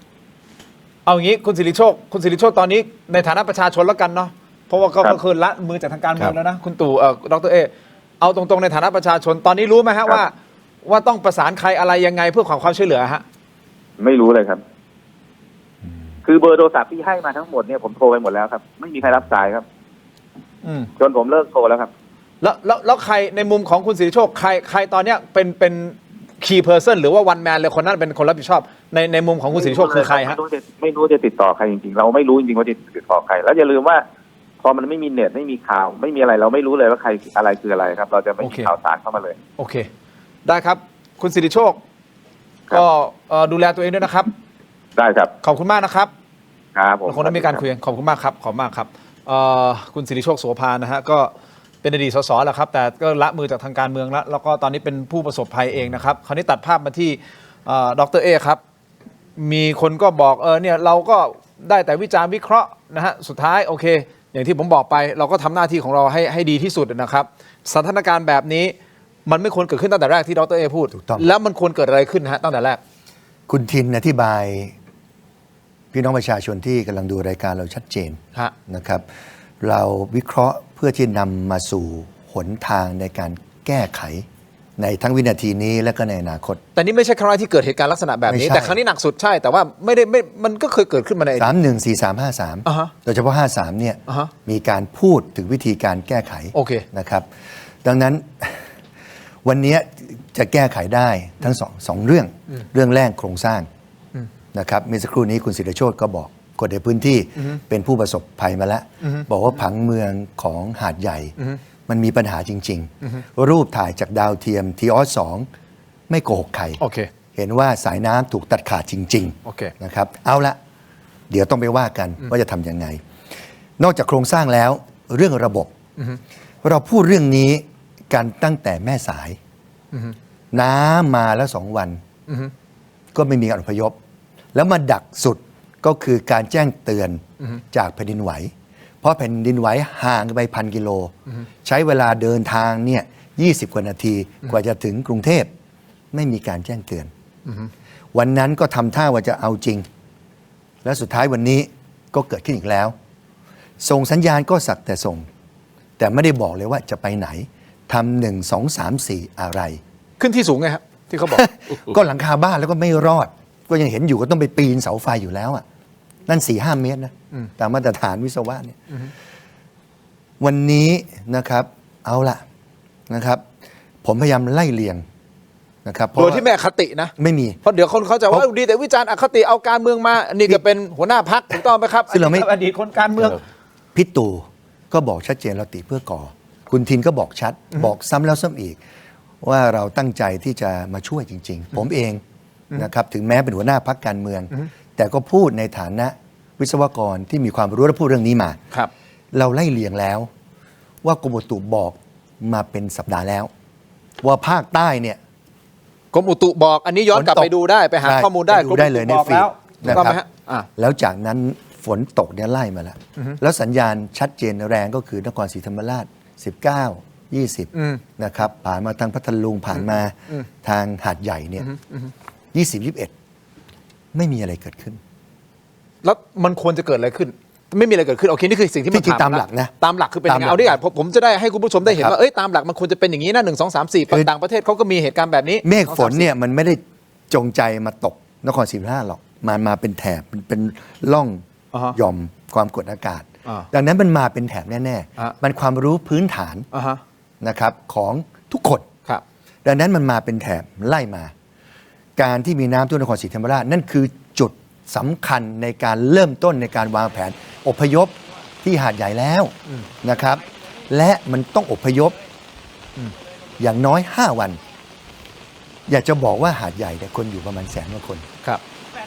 เอาอย่างนี้คุณสิริโชคตอนนี้ในฐานะประชาชนแล้วกันเนาะเพราะว่าก็คือละมือจากทางการเมืองแล้วนะคุณตู่ดร.เอเอาตรงๆในฐานะประชาชนตอนนี้รู้ไหมฮะว่าต้องประสานใครอะไรยังไงเพื่อความช่วยเหลือฮะไม่รู้เลยครับคือเบอร์โทรศัพท์ที่ให้มาทั้งหมดเนี่ยผมโทรไปหมดแล้วครับไม่มีใครรับสายครับจนผมเลิกโทรแล้วครับแล้วใครในมุมของคุณสิริโชคใครตอนเนี้ยเป็นคีย์เพอร์เซนหรือว่าวันแมนเลยคนนั้นเป็นคนรับผิดชอบในมุมของคุณสิริโชคคือใครฮะไม่รู้จะติดต่อใครจริงๆเราไม่รู้จริงๆว่าจะติดต่อใครแล้วอย่าลืมว่าพอมันไม่มีเน็ตไม่มีข่าวไม่มีอะไรเราไม่รู้เลยว่าใครอะไรคืออะไรครับเราจะไม่มีข่าวสารเข้ามาเลยโอเคได้ครับคุณสิริโชคก็ดูแลตัวเองด้วยนะครับได้ครับขอบคุณมากนะครับครับผมคงได้มีการคุยขอบคุณมากครับขอบมากครับคุณสิริโชคโสภานะฮะก็เป็นอดีตสสแหละครับแต่ก็ละมือจากทางการเมืองแล้วก็ตอนนี้เป็นผู้ประสบภัยเองนะครับคราวนี้ตัดภาพมาที่ดร.เอครับมีคนก็บอกเนี่ยเราก็ได้แต่วิจารณ์วิเคราะห์นะฮะสุดท้ายโอเคอย่างที่ผมบอกไปเราก็ทำหน้าที่ของเราให้ดีที่สุดนะครับสถานการณ์แบบนี้มันไม่ควรเกิดขึ้นตั้งแต่แรกที่ดร.เอพูดแล้วมันควรเกิดอะไรขึ้นฮะตั้งแต่แรกคุณทินอธิบายพี่น้องประชาชนที่กำลังดูรายการเราชัดเจนนะครับเราวิเคราะห์เพื่อที่นำมาสู่หนทางในการแก้ไขในทั้งวินาทีนี้และก็ในอนาคตแต่นี่ไม่ใช่ครั้งแรกที่เกิดเหตุการณ์ลักษณะแบบนี้แต่ครั้งนี้หนักสุดใช่แต่ว่าไม่มันก็เคยเกิดขึ้นมาใน314353โดยเฉพาะ53เนี่ยมีการพูดถึงวิธีการแก้ไขนะครับดังนั้นวันนี้ จะแก้ไขได้ทั้งสองเรื่องเรื่องแรกโครงสร้างนะครับเมื่อสักครู่นี้คุณศิริโชติก็บอกคนในพื้นที่เป็นผู้ประสบภัยมาแล้วบอกว่าผังเมืองของหาดใหญ่มันมีปัญหาจริงๆรูปถ่ายจากดาวเทียมทีออส2ไม่โกหกใครเห็นว่าสายน้ำถูกตัดขาดจริงๆนะครับเอาละเดี๋ยวต้องไปว่ากันว่าจะทำยังไงนอกจากโครงสร้างแล้วเรื่องระบบเราพูดเรื่องนี้กันตั้งแต่แม่สายน้ำมาแล้ว2 วันก็ไม่มีการอพยพแล้วมาดักสุดก็คือการแจ้งเตือนจากแผ่นดินไหวเพราะแผ่นดินไหวห่างไป1,000 กิโลใช้เวลาเดินทางเนี่ย20 กว่านาทีกว่าจะถึงกรุงเทพไม่มีการแจ้งเตือนวันนั้นก็ทำท่าว่าจะเอาจริงและสุดท้ายวันนี้ก็เกิดขึ้นอีกแล้วส่งสัญญาณก็สักแต่ส่งแต่ไม่ได้บอกเลยว่าจะไปไหนทำ1 2 3 4อะไรขึ้นที่สูงไงครับที่เขาบอก ก็หลังคาบ้านแล้วก็ไม่รอดก็ยังเห็นอยู่ก็ต้องไปปีนเสาไฟอยู่แล้วอ่ะนั่น 4-5 เมตรนะตามมาตรฐานวิศวะเนี่ยวันนี้นะครับเอาละนะครับผมพยายามไล่เลียงนะครับโดยที่ไม่อคตินะไม่มีเพราะเดี๋ยวคนเขาจะว่าดีแต่วิจารณ์อคติเอาการเมืองมาอันนี้ก็เป็นหัวหน้าพรรคถูกต้องไหมครับซึ่งเราไม่อดีตคนการเมืองพี่ตู่ก็บอกชัดเจนเราติเพื่อก่อคุณทินก็บอกชัดบอกซ้ำแล้วซ้ำอีกว่าเราตั้งใจที่จะมาช่วยจริงๆผมเองนะครับถึงแม้เป็นหัวหน้าพรรคการเมืองแต่ก็พูดในฐานะวิศวกรที่มีความรู้และพูดเรื่องนี้มาเราไล่เลียงแล้วว่ากรมอุตุบอกมาเป็นสัปดาห์แล้วว่าภาคใต้เนี่ยกรมอุตุบอกอันนี้ย้อนกลับไปดูได้ไปหาข้อมูลได้ดูได้เลยในฟีดนะครับแล้วจากนั้นฝนตกเนี่ยไล่มาแล้วแล้วสัญญาณชัดเจนแรงก็คือนครศรีธรรมราช19 20นะครับผ่านมาทางพัทลุงผ่านมาทางหาดใหญ่เนี่ย20 21ไม่มีอะไรเกิดขึ้นแล้วมันควรจะเกิดอะไรขึ้นไม่มีอะไรเกิดขึ้นโอเคนี่คือสิ่งที่มันตามหลักนะตามหลักคือเป็นยังไงเอาดิผมจะได้ให้คุณผู้ชมได้เห็นว่าตามหลักมันควรจะเป็นอย่างนี้นะ1 2 3 4ต่างประเทศเขาก็มีเหตุการณ์แบบนี้เมฆฝนเนี่ยมันไม่ได้จงใจมาตกนครศรีธรรมราชหรอกมันมาเป็นแถบเป็นร่องหย่อมความกดอากาศดังนั้นมันมาเป็นแถบแน่ๆมันความรู้พื้นฐานนะครับของทุกคนดังนั้นมันมาเป็นแถบไล่มาการที่มีน้ำท่วมนครศรีธรรมราชนั่นคือจุดสำคัญในการเริ่มต้นในการวางแผนอพยพที่หาดใหญ่แล้วนะครับและมันต้องอพยพอย่างน้อย5 วันอยากจะบอกว่าหาดใหญ่แต่คนอยู่ประมาณ100,000 กว่าคน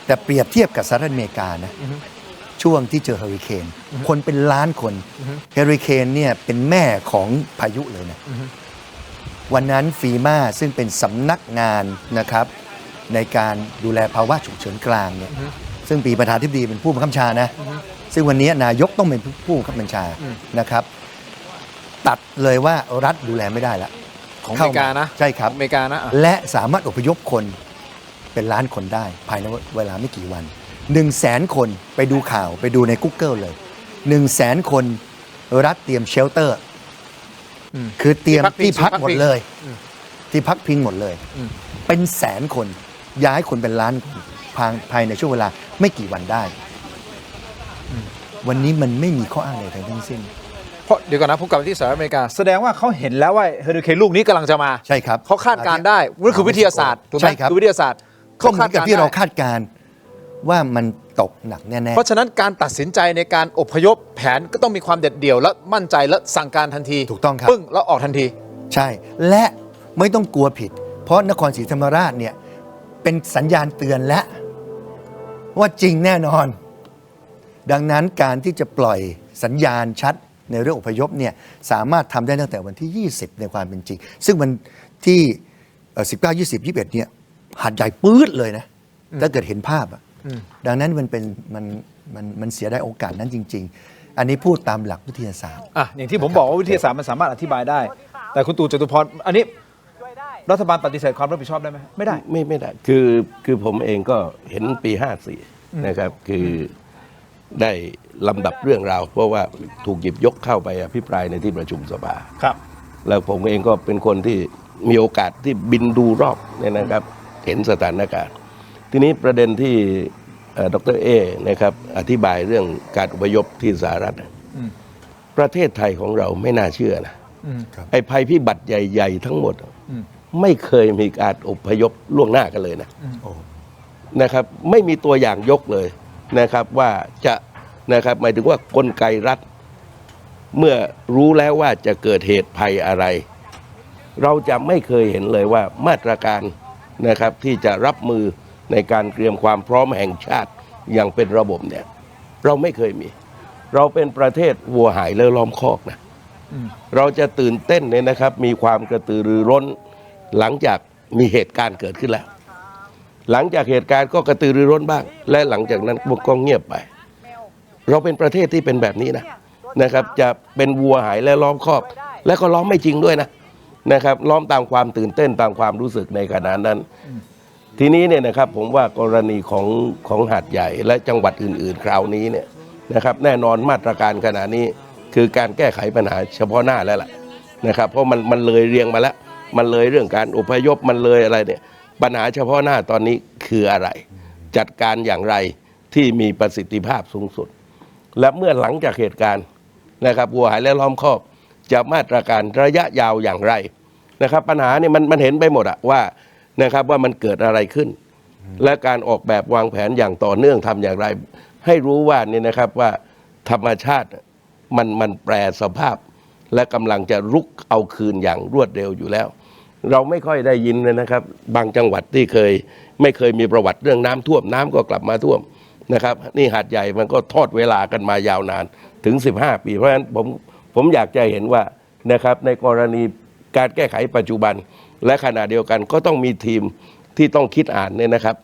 แต่เปรียบเทียบกับสหรัฐอเมริกานะช่วงที่เจอเฮอริเคนคนเป็นล้านคนเฮอริเคนเนี่ยเป็นแม่ของพายุเลยนะวันนั้นฟีมาซึ่งเป็นสำนักงานนะครับในการดูแลภาวะฉุกเฉินกลางเนี่ยซึ่งปีประธานธิบดีเป็นผู้บังคับบัญชานะซึ่งวันนี้นายกต้องเป็นผู้บังคับบัญชานะครับตัดเลยว่ารัฐดูแลไม่ได้ละของอเมริกานะใช่ครับอเมริกานะและสามารถอพยพคนเป็นล้านคนได้ภายในเวลาไม่กี่วัน100,000 คนไปดูข่าวไปดูใน Google เลย100,000 คนรัฐเตรียมเชลเตอร์คือเตรียมที่พักหมดเลยที่พักพิงหมดเลยเป็น100,000 คนย้ายคนเป็นล้านภายในช่วงเวลาไม่กี่วันได้วันนี้มันไม่มีข้ออ้างอะไรทั้งสิ้นเพราะเดี๋ยวก่อนนะผมกลับไปที่สหรัฐอเมริกาแสดงว่าเขาเห็นแล้วว่าเฮอริเคนลูกนี้กำลังจะมาใช่ครับเขาคาดการได้นั่นคือวิทยาศาสตร์ถูกไหมคือวิทยาศาสตร์เขาเหมือนกับที่เราคาดการว่ามันตกหนักแน่ๆเพราะฉะนั้นการตัดสินใจในการอพยพแผนก็ต้องมีความเด็ดเดี่ยวและมั่นใจและสั่งการทันทีถูกต้องครับปึ้งแล้วออกทันทีใช่และไม่ต้องกลัวผิดเพราะนครศรีธรรมราชเนี่ยเป็นสัญญาณเตือนแล้วว่าจริงแน่นอนดังนั้นการที่จะปล่อยสัญญาณชัดในเรื่องอพยพเนี่ยสามารถทำได้ตั้งแต่วันที่20ในความเป็นจริงซึ่งวันที่19 20 21เนี่ยหาดใหญ่ปื๊ดเลยนะถ้าเกิดเห็นภาพดังนั้นมันเสียได้โอกาสนั้นจริงๆอันนี้พูดตามหลักวิทยาศาสตร์อย่างที่ผมบอกว่าวิทยาศาสตร์มันสามารถอธิบายได้แต่คุณตู่จตุพรอันนี้รัฐบาลปฏิเสธความรับผิดชอบได้ไหมไม่ได้ไม่ได้คือผมเองก็เห็นปี54นะครับคือได้ลำดับเรื่องราวเพราะว่าถูกหยิบยกเข้าไปอภิปรายในที่ประชุมสภาครับแล้วผมเองก็เป็นคนที่มีโอกาสที่บินดูรอบเนี่ยนะครับเห็นสถานการณ์ทีนี้ประเด็นที่ดร.เอนะครับอธิบายเรื่องการอพยพที่สหรัฐประเทศไทยของเราไม่น่าเชื่อนะไอ้ภัยพิบัติใหญ่ๆทั้งหมด ไม่เคยมีการอพยพล่วงหน้ากันเลยนะครับไม่มีตัวอย่างยกเลยนะครับว่าจะนะครับหมายถึงว่ากลไกรัฐเมื่อรู้แล้วว่าจะเกิดเหตุภัยอะไรเราจะไม่เคยเห็นเลยว่ามาตรการนะครับที่จะรับมือในการเตรียมความพร้อมแห่งชาติอย่างเป็นระบบเนี่ยเราไม่เคยมีเราเป็นประเทศวัวหายแล้วล้อมคอกนะเราจะตื่นเต้นเนี่ยนะครับมีความกระตือรือร้นหลังจากมีเหตุการณ์เกิดขึ้นแล้วหลังจากเหตุการณ์ก็กระตือรือร้นบ้างและหลังจากนั้นก็เงียบไปเราเป็นประเทศที่เป็นแบบนี้นะครับจะเป็นวัวหายและล้อมคอกและก็ล้อมไม่จริงด้วยนะครับล้อมตามความตื่นเต้นตามความรู้สึกในขณะนั้นทีนี้เนี่ยนะครับผมว่ากรณีของหาดใหญ่และจังหวัดอื่นๆคราวนี้เนี่ยนะครับแน่นอนมาตรการขณะนี้คือการแก้ไขปัญหาเฉพาะหน้าแล้วล่ะนะครับเพราะมันเลยเรียงมาแล้วมันเลยเรื่องการอพยพมันเลยอะไรเนี่ยปัญหาเฉพาะหน้าตอนนี้คืออะไรจัดการอย่างไรที่มีประสิทธิภาพสูงสุดและเมื่อหลังจากเหตุการณ์นะครับวัวหายและล้อมคอกจะมาตรการระยะยาวอย่างไรนะครับปัญหาเนี่ยมันเห็นไปหมดอะว่านะครับว่ามันเกิดอะไรขึ้นและการออกแบบวางแผนอย่างต่อเนื่องทำอย่างไรให้รู้ว่านี่นะครับว่าธรรมชาติมันแปรสภาพและกำลังจะรุกเอาคืนอย่างรวดเร็วอยู่แล้วเราไม่ค่อยได้ยินเลยนะครับบางจังหวัดที่ไม่เคยมีประวัติเรื่องน้ำท่วมน้ำก็กลับมาท่วมนะครับนี่หาดใหญ่มันก็ทอดเวลากันมายาวนานถึง15 ปีเพราะฉะนั้นผมอยากจะเห็นว่านะครับในกรณีการแก้ไขปัจจุบันและขณะเดียวกันก็ต้องมีทีมที่ต้องคิดอ่านเนี่ยนะครับ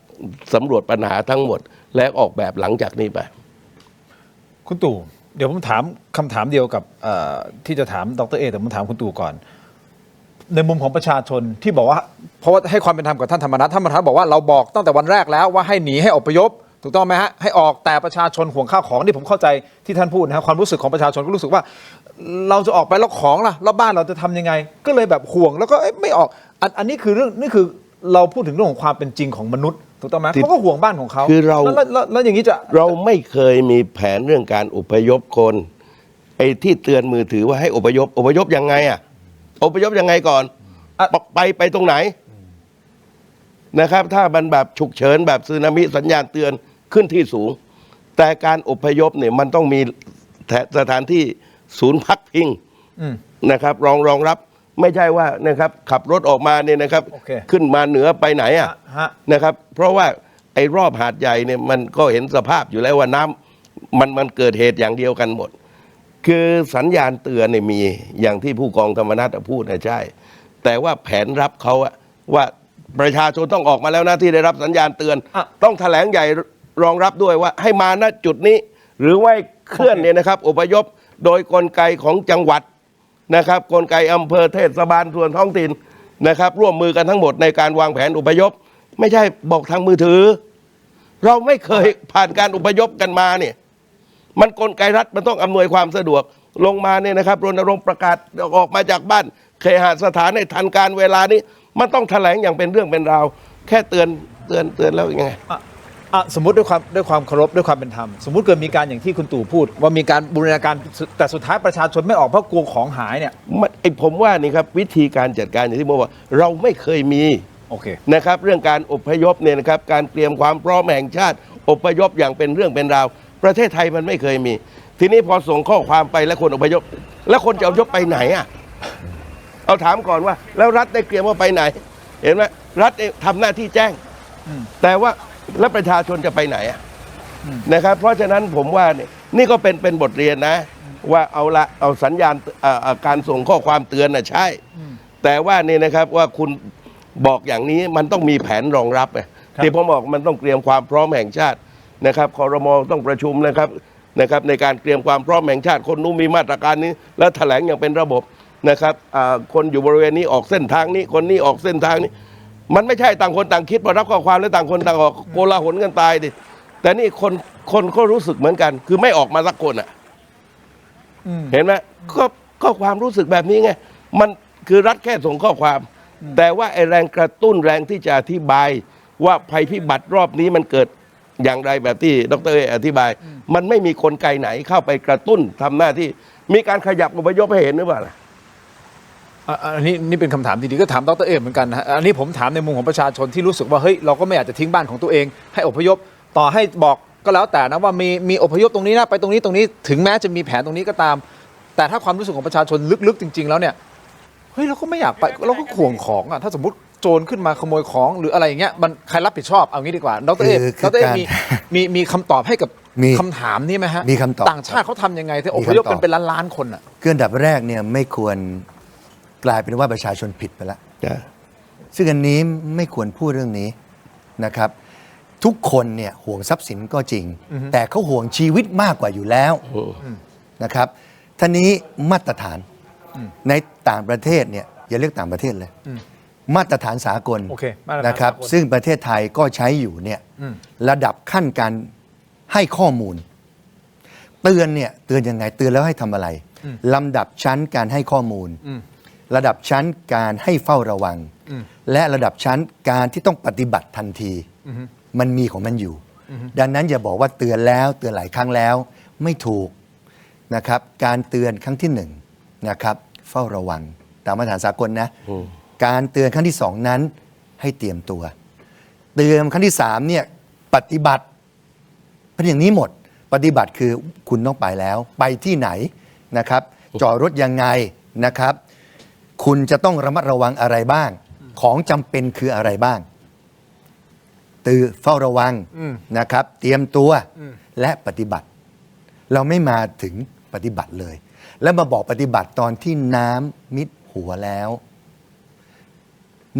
สำรวจปัญหาทั้งหมดและออกแบบหลังจากนี้ไปคุณตู่เดี๋ยวผมถามคำถามเดียวกับที่จะถามดร.เอแต่ผมถามคุณตู่ก่อนในมุมของประชาชนที่บอกว่าเพราะว่าให้ความเป็นธรรมกับท่านธรรมนัสบอกว่าเราบอกตั้งแต่วันแรกแล้วว่าให้หนีให้อพยพถูกต้องไหมฮะให้ออกแต่ประชาชนห่วงข้าวของนี่ผมเข้าใจที่ท่านพูดนะครับความรู้สึกของประชาชนก็รู้สึกว่าเราจะออกไปแล้วของล่ะแล้วบ้านเราจะทำยังไงก็เลยแบบห่วงแล้วก็ไม่ออกอันนี้คือเรื่องนี่คือเราพูดถึงเรื่องของความเป็นจริงของมนุษย์ถูกต้องไหมเขาก็ห่วงบ้านของเขาคือเราแล้วอย่างนี้จะเราไม่เคยมีแผนเรื่องการอพยพคนไอ้ที่เตือนมือถือว่าให้อพยพยังไงอพยพยังไงก่อนไปตรงไหนนะครับถ้ามันแบบฉุกเฉินแบบสึนามิสัญญาณเตือนขึ้นที่สูงแต่การอพยพเนี่ยมันต้องมีสถานที่ศูนย์พักพิงนะครับรองรับไม่ใช่ว่านะครับขับรถออกมาเนี่ยนะครับขึ้นมาเหนือไปไหนนะครับเพราะว่าไอ้รอบหาดใหญ่เนี่ยมันก็เห็นสภาพอยู่แล้วว่าน้ำมันเกิดเหตุอย่างเดียวกันหมดคือสัญญาณเตือนเนี่ยมีอย่างที่ผู้กองธรรมนัสพูดนะใช่แต่ว่าแผนรับเขาว่าประชาชนต้องออกมาแล้วนะที่ได้รับสัญญาณเตือนต้องแถลงใหญ่รองรับด้วยว่าให้มาณจุดนี้หรือว่าเคลื่อนเนี่ยนะครับอพยพโดยกลไกของจังหวัดนะครับกลไกอำเภอเทศบาลส่วนท้องถิ่นนะครับร่วมมือกันทั้งหมดในการวางแผนอพยพไม่ใช่บอกทางมือถือเราไม่เคยผ่านการอพยพกันมาเนี่ยมันกลไกรัฐมันต้องอำนวยความสะดวกลงมาเนี่ยนะครับรณรงค์ประกาศออกมาจากบ้านเคหสถานในทันการเวลานี้มันต้องแถลงอย่างเป็นเรื่องเป็นราวแค่เตือนแล้วยังไงสมมติด้วยความเคารพด้วยความเป็นธรรมสมมติเกิดมีการอย่างที่คุณตู่พูดว่ามีการบูรณาการแต่สุดท้ายประชาชนไม่ออกเพราะกลัวของหายเนี่ยผมว่านี่ครับวิธีการจัดการอย่างที่บอกว่าเราไม่เคยมีนะครับเรื่องการอพยพเนี่ยนะครับการเตรียมความพร้อมแห่งชาติอพยพอย่างเป็นเรื่องเป็นราวประเทศไทยมันไม่เคยมีทีนี้พอส่งข้อความไปแล้วคนอพยพแล้วคนจะอพยพไปไหนเอาถามก่อนว่าแล้วรัฐได้เตรียมว่าไปไหนเห็นไหมรัฐทำหน้าที่แจ้งแต่ว่าแล้วประชาชนจะไปไหนนะครับเพราะฉะนั้นผมว่านี่ก็เป็นบทเรียนนะว่าเอาสัญญาณการส่งข้อความเตือนใช่แต่ว่านี่นะครับว่าคุณบอกอย่างนี้มันต้องมีแผนรองรับที่ผมบอกมันต้องเตรียมความพร้อมแห่งชาตินะครับครม.ต้องประชุมนะครับในการเตรียมความพร้อมแห่งชาติคนนู้นมีมาตรการนี้แล้วแถลงอย่างเป็นระบบนะครับคนอยู่บริเวณนี้ออกเส้นทางนี้คนนี้ออกเส้นทางนี้มันไม่ใช่ต่างคนต่างคิดพอรับข้อความแล้วต่างคนต่างออกโกลาหลกันตายดิแต่นี่คนก็รู้สึกเหมือนกันคือไม่ออกมาสักคนเห็นไหมก็ความรู้สึกแบบนี้ไงมันคือรัฐแค่ส่งข้อความแต่ว่าไอ้แรงกระตุ้นแรงที่จะอธิบายว่าภัยพิบัติรอบนี้มันเกิดอย่างไรแบบที่ดร.อธิบายมันไม่มีกลไกไหนเข้าไปกระตุ้นทำหน้าที่มีการขยับอพยพให้เห็นหรือเปล่า อันนี้เป็นคำถามดีๆก็ถามดร.เอกเหมือนกันนะอันนี้ผมถามในมุมของประชาชนที่รู้สึกว่าเฮ้ยเราก็ไม่อยากจะทิ้งบ้านของตัวเองให้อพยพต่อให้บอกก็แล้วแต่นะว่ามีอพยพตรงนี้นะไปตรงนี้ถึงแม้จะมีแผนตรงนี้ก็ตาม แต่ถ้าความรู้สึกของประชาชนลึกๆจริงๆแล้วเนี่ยเฮ้ยเราก็ไม่อยากไปเราก็ห่วงของอ่ะถ้าสมมติโจรขึ้นมาขโมยของหรืออะไรอย่างเงี้ยมันใครรับผิดชอบเอางี้ดีกว่าดร.เอกมีคำตอบให้กับคำถามนี้ไหมฮะมีคำตอบ ต่างชาติเขาทำยังไงที่อพยพกันเป็นล้านๆคนอ่ะคืออันดับแรกเนี่ยไม่ควรกลายเป็นว่าประชาชนผิดไปแล้วซึ่งอันนี้ไม่ควรพูดเรื่องนี้นะครับทุกคนเนี่ยห่วงทรัพย์สินก็จริงแต่เขาห่วงชีวิตมากกว่าอยู่แล้วนะครับท่านี้มาตรฐานในต่างประเทศเนี่ยอย่าเรียกต่างประเทศเลยมาตรฐานสากลนะครับซึ่งประเทศไทยก็ใช้อยู่เนี่ยระดับขั้นการให้ข้อมูลเตือนเนี่ยเตือนยังไงเตือนแล้วให้ทำอะไรลำดับชั้นการให้ข้อมูลระดับชั้นการให้เฝ้าระวังและระดับชั้นการที่ต้องปฏิบัติทันทีมันมีของมันอยู่ดังนั้นอย่าบอกว่าเตือนแล้วเตือนหลายครั้งแล้วไม่ถูกนะครับการเตือนครั้งที่1นะครับเฝ้าระวังตามมาตรฐานสากลนะการเตือนครั้งที่2นั้นให้เตรียมตัวเตือนครั้งที่3เนี่ยปฏิบัติเป็นอย่างนี้หมดปฏิบัติคือคุณต้องไปแล้วไปที่ไหนนะครับจอดรถยังไงนะครับคุณจะต้องระมัดระวังอะไรบ้างของจำเป็นคืออะไรบ้างเฝ้าระวังนะครับเตรียมตัวและปฏิบัติเราไม่มาถึงปฏิบัติเลยแล้วมาบอกปฏิบัติตอนที่น้ำมิดหัวแล้ว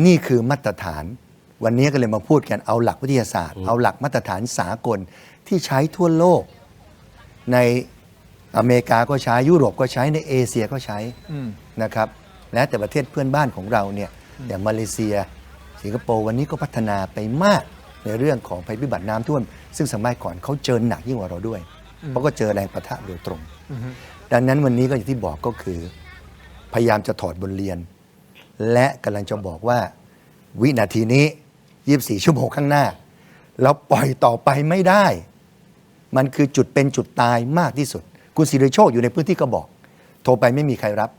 นี่คือมาตรฐานวันนี้ก็เลยมาพูดกันเอาหลักวิทยาศาสตร์เอาหลักมาตรฐานสากลที่ใช้ทั่วโลกในอเมริกาก็ใช้ยุโรปก็ใช้ในเอเชียก็ใช้นะครับและแต่ประเทศเพื่อนบ้านของเราเนี่ยอย่างมาเลเซียสิงคโปร์วันนี้ก็พัฒนาไปมากในเรื่องของภัยพิบัติน้ำท่วมซึ่งสมัยก่อนเขาเจอหนักยิ่งกว่าเราด้วยเพราะก็เจอแรงปะทะโดยตรงดังนั้นวันนี้ก็อย่างที่บอกก็คือพยายามจะถอดบทเรียนและกำลังจะบอกว่าวินาทีนี้24 ชั่วโมงข้างหน้าเราปล่อยต่อไปไม่ได้มันคือจุดเป็นจุดตายมากที่สุดคุณศิริโชคอยู่ในพื้นที่ก็บอกโทรไปไม่มีใครรับ